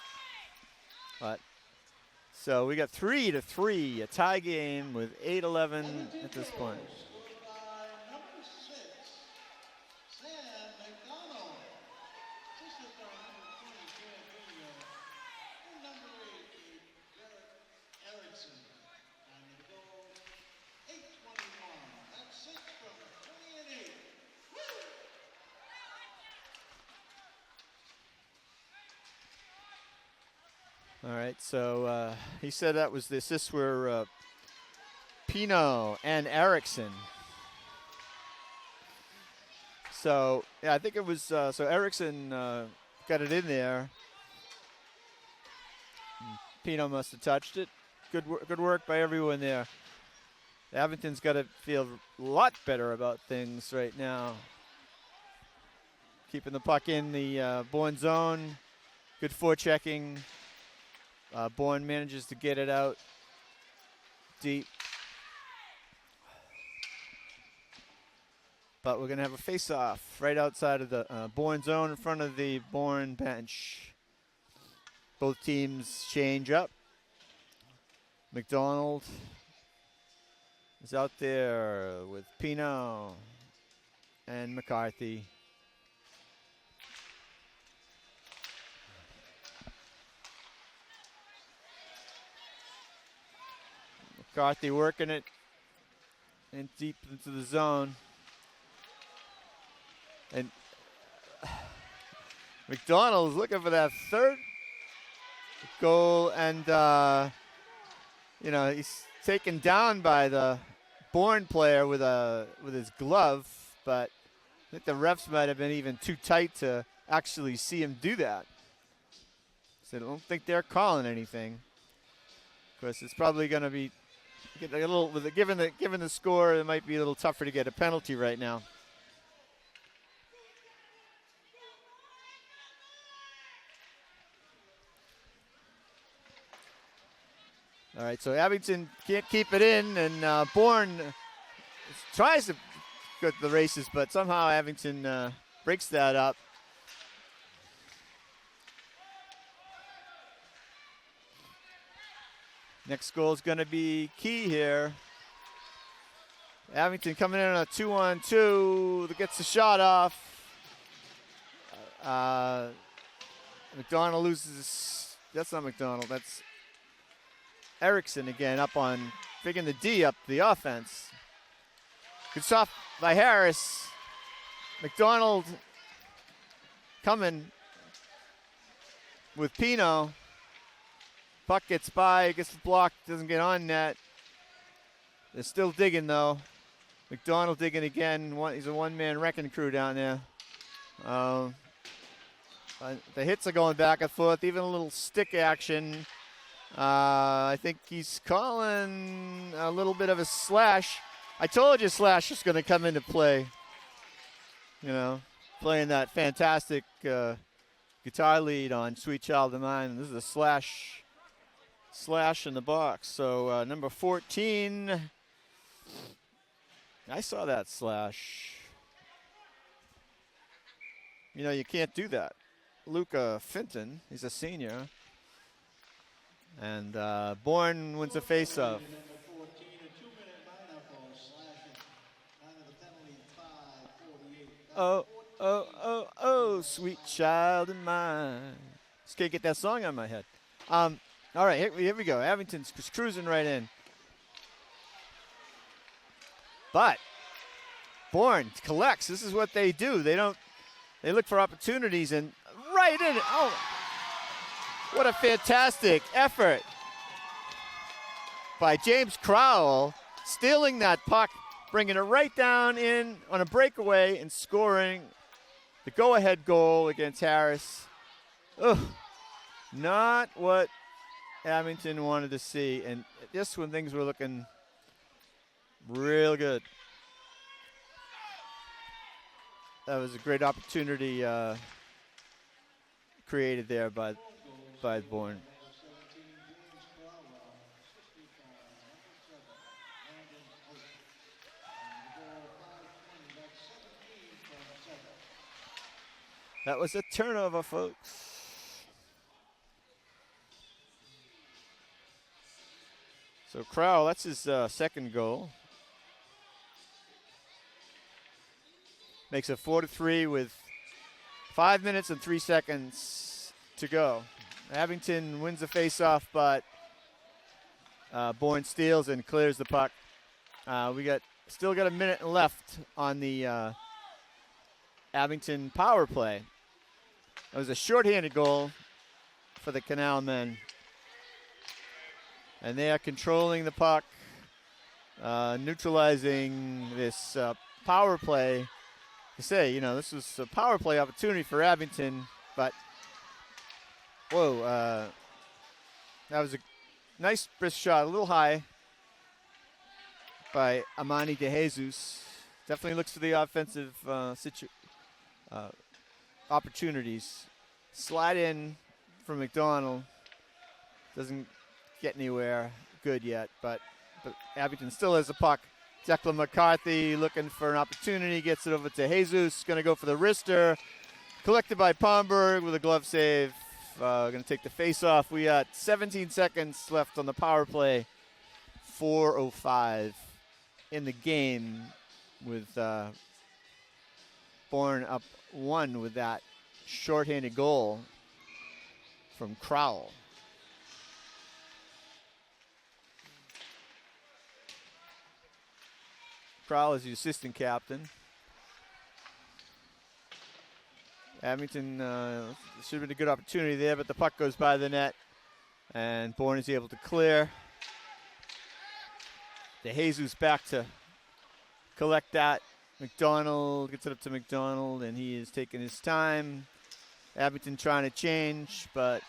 But so we got 3-3, a tie game with 8:11 at this point. All right, so he said that was the assists were Pino and Erickson. So, yeah, I think it was, so Erickson got it in there. Pino must have touched it. Good work by everyone there. Abington's got to feel a lot better about things right now. Keeping the puck in the Bourne zone. Good forechecking. Bourne manages to get it out deep. But we're going to have a face-off right outside of the Bourne zone in front of the Bourne bench. Both teams change up. McDonald is out there with Pino and McCarthy. McCarthy working it in deep into the zone. And McDonald is looking for that third goal, and he's taken down by the Bourne player with his glove, but I think the refs might have been even too tight to actually see him do that. So I don't think they're calling anything. Of course, it's probably going to be a little, given the score, it might be a little tougher to get a penalty right now. All right, so Abington can't keep it in, and Bourne tries to go to the races, but somehow Abington breaks that up. Next goal is going to be key here. Abington coming in on a 2-on-2 that gets the shot off. McDonald loses. That's not McDonald. That's Erickson again up on, picking the D up the offense. Good stop by Harris. McDonald coming with Pino. Puck gets by, gets blocked, doesn't get on net. They're still digging though. McDonald digging again. He's a one-man wrecking crew down there. The hits are going back and forth, even a little stick action. I think he's calling a little bit of a slash. I told you slash is going to come into play. Playing that fantastic guitar lead on Sweet Child of Mine. This is a slash in the box. So number 14, I saw that slash. You can't do that. Luca Finton, he's a senior. And Bourne wins a faceoff. Oh, sweet child of mine. Just can't get that song out of my head. All right, here we go. Abington's cruising right in. But Bourne collects. This is what they do. They look for opportunities and right in it. Oh, what a fantastic effort by James Crowell, stealing that puck, bringing it right down in on a breakaway and scoring the go-ahead goal against Harris. Ugh, not what Abington wanted to see, and just when things were looking real good. That was a great opportunity created there by Bourne. That was a turnover, folks. So Crowell, that's his second goal. Makes it 4-3 with 5 minutes and 3 seconds to go. Abington wins the faceoff, but Bourne steals and clears the puck. We still got a minute left on the Abington power play. It was a shorthanded goal for the Canalmen. And they are controlling the puck, neutralizing this power play. To say, this was a power play opportunity for Abington, but whoa, that was a nice brisk shot, a little high by Amani De Jesus. Definitely looks for the offensive opportunities. Slide in from McDonald. Doesn't get anywhere good yet, but Abington still has the puck. Declan McCarthy looking for an opportunity, gets it over to Jesus, going to go for the wrister. Collected by Pomberg with a glove save. Going to take the face-off. We got 17 seconds left on the power play. 4:05 in the game with Bourne up 1 with that shorthanded goal from Crowell. Crowell is the assistant captain. Abington should have been a good opportunity there, but the puck goes by the net, and Bourne is able to clear. De Jesus back to collect that. McDonald gets it up to McDonald, and he is taking his time. Abington trying to change, but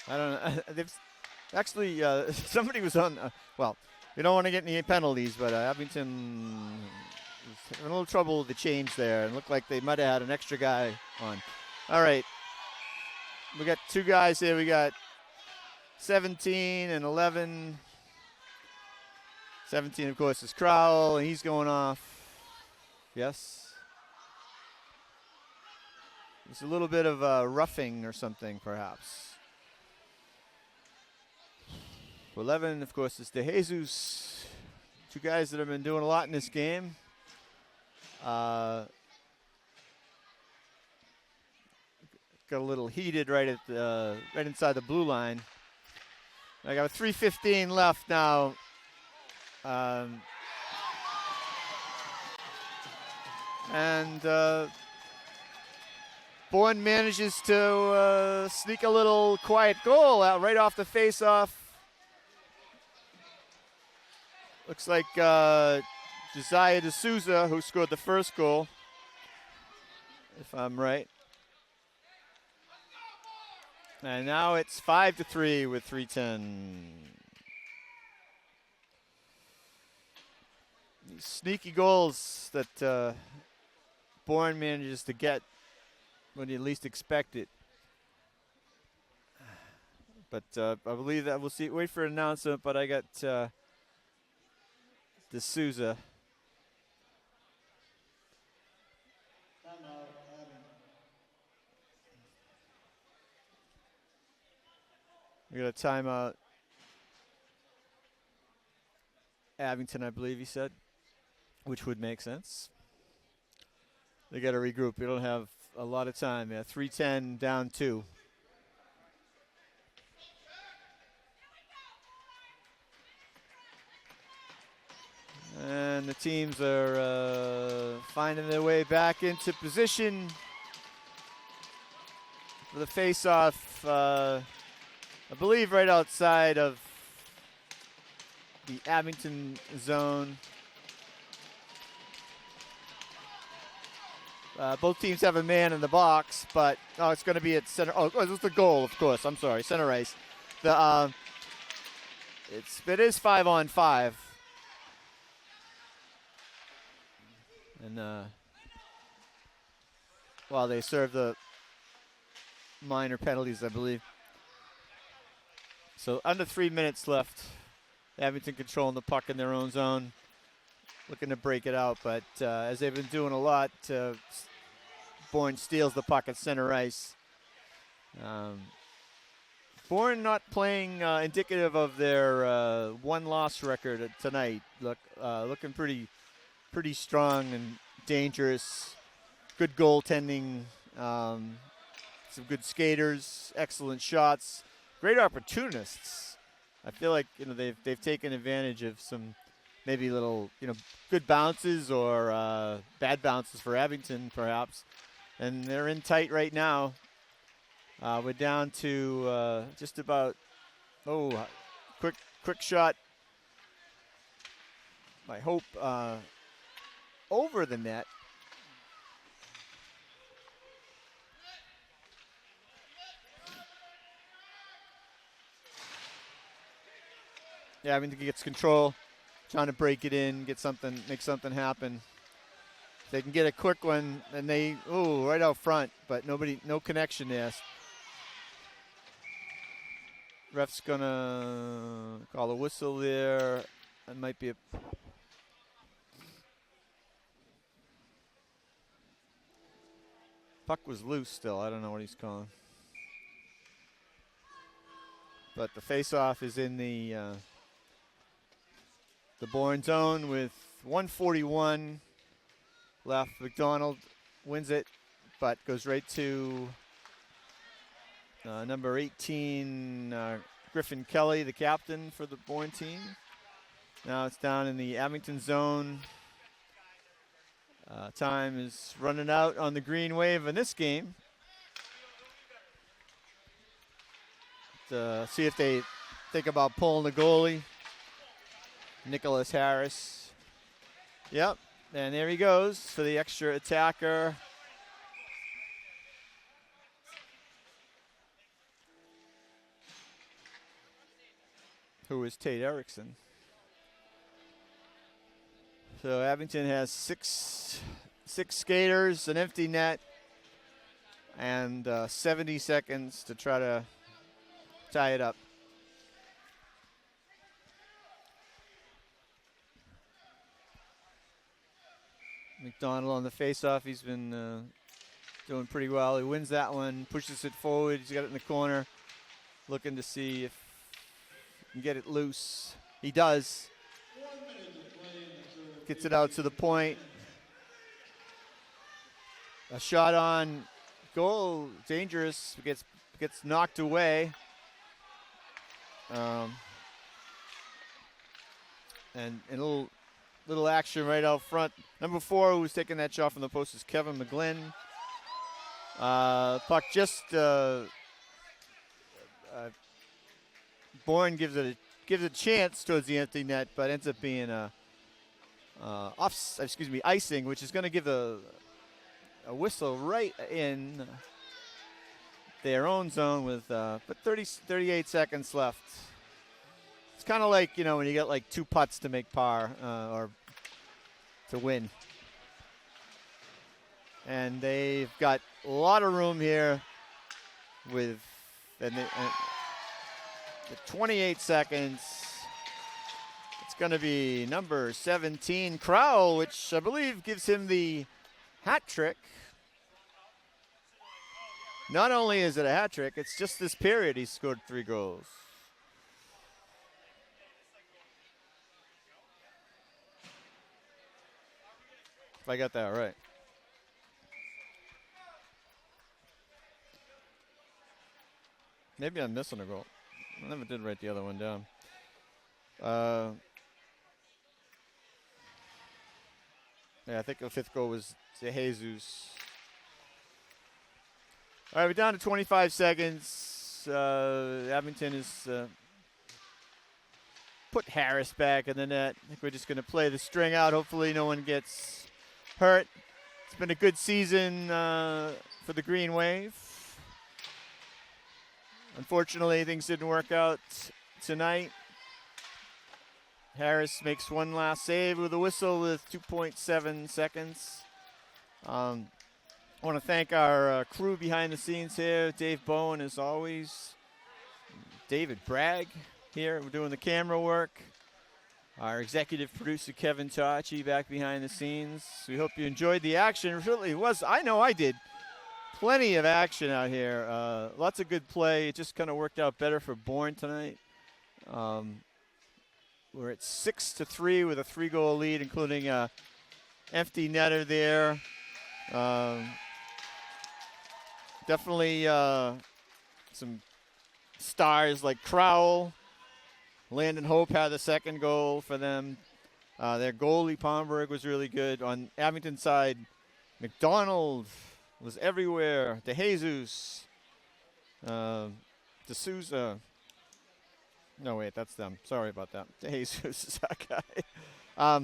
I don't know. They've actually, somebody was on. Well, we don't want to get any penalties, but Abington was having a little trouble with the change there, and looked like they might have had an extra guy on. All right, we got two guys here. We got 17 and 11. 17, of course, is Crowell, and he's going off. Yes. It's a little bit of roughing or something, perhaps. 11, of course, is De Jesus. Two guys that have been doing a lot in this game. Got a little heated right inside the blue line. I got 3:15 left now. Bourne manages to sneak a little quiet goal out right off the face-off. Looks like Josiah D'Souza, who scored the first goal, if I'm right. And now it's 5-3 with 3:10. These sneaky goals that Bourne manages to get when you least expect it. But I believe that we'll see. Wait for an announcement, but I got D'Souza. We got a timeout. Abington, I believe he said, which would make sense. They got to regroup. We don't have a lot of time. Yeah, 3:10 down 2. And the teams are finding their way back into position. for the face-off, I believe right outside of the Abington zone. Both teams have a man in the box, but it's going to be at center. Oh, this is the goal, of course. I'm sorry, center ice. It is 5-on-5, and while they serve the minor penalties, I believe. So under 3 minutes left. Abington controlling the puck in their own zone, looking to break it out, but as they've been doing a lot, Bourne steals the puck at center ice. Bourne not playing indicative of their one-loss record tonight. Looking pretty strong and dangerous. Good goaltending, some good skaters, excellent shots, great opportunists. I feel like they've taken advantage of some maybe little good bounces or bad bounces for Abington perhaps, and they're in tight right now. We're down to just about quick shot. I hope over the net. Yeah, I mean, he gets control, trying to break it in, make something happen. If they can get a quick one, and right out front, but no connection there. Ref's gonna call a whistle there. That might be a puck was loose still. I don't know what he's calling. But the face-off is in the Bourne zone with 1:41 left. McDonald wins it, but goes right to number 18, Griffin Kelly, the captain for the Bourne team. Now it's down in the Abington zone. Time is running out on the green wave in this game. To see if they think about pulling the goalie. Nicholas Harris. Yep, and there he goes for the extra attacker. Who is Tate Erickson. So Abington has six skaters, an empty net, and 70 seconds to try to tie it up. McDonald on the faceoff. He's been doing pretty well. He wins that one, pushes it forward. He's got it in the corner, looking to see if he can get it loose. He does. Gets it out to the point. A shot on goal, dangerous. Gets knocked away. And a little action right out front. Number 4, who's taking that shot from the post, is Kevin McGlynn. Puck just Bourne gives it a chance towards the empty net, but ends up being icing, which is going to give a whistle right in their own zone with but 38 seconds left. It's kind of like, when you get like 2 putts to make par or to win. And they've got a lot of room here with the 28 seconds. It's going to be number 17, Crowell, which I believe gives him the hat trick. Not only is it a hat trick, it's just this period he's scored 3 goals. If I got that right. Maybe I'm missing a goal. I never did write the other one down. Yeah, I think the 5th goal was De Jesus. All right, we're down to 25 seconds. Abington has put Harris back in the net. I think we're just going to play the string out. Hopefully no one gets hurt. It's been a good season for the Green Wave. Unfortunately, things didn't work out tonight. Harris makes one last save with a whistle with 2.7 seconds. I want to thank our crew behind the scenes here. Dave Bourne, as always. David Bragg here. We're doing the camera work. Our executive producer, Kevin Tachi, back behind the scenes. We hope you enjoyed the action. It really was. I know I did. Plenty of action out here. Lots of good play. It just kind of worked out better for Bourne tonight. We're at 6-3 with a 3-goal lead, including a empty netter there. Definitely some stars like Crowell. Landon Hope had the second goal for them. Their goalie, Palmberg, was really good. On Abington's side, McDonald was everywhere. DeJesus. D'Souza. No, wait, that's them. Sorry about that. DeJesus is that guy.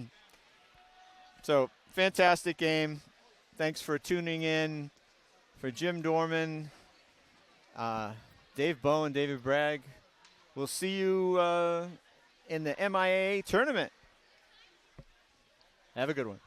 So, fantastic game. Thanks for tuning in. For Jim Dorman, Dave Bowen, David Bragg. We'll see you in the MIA tournament. Have a good one.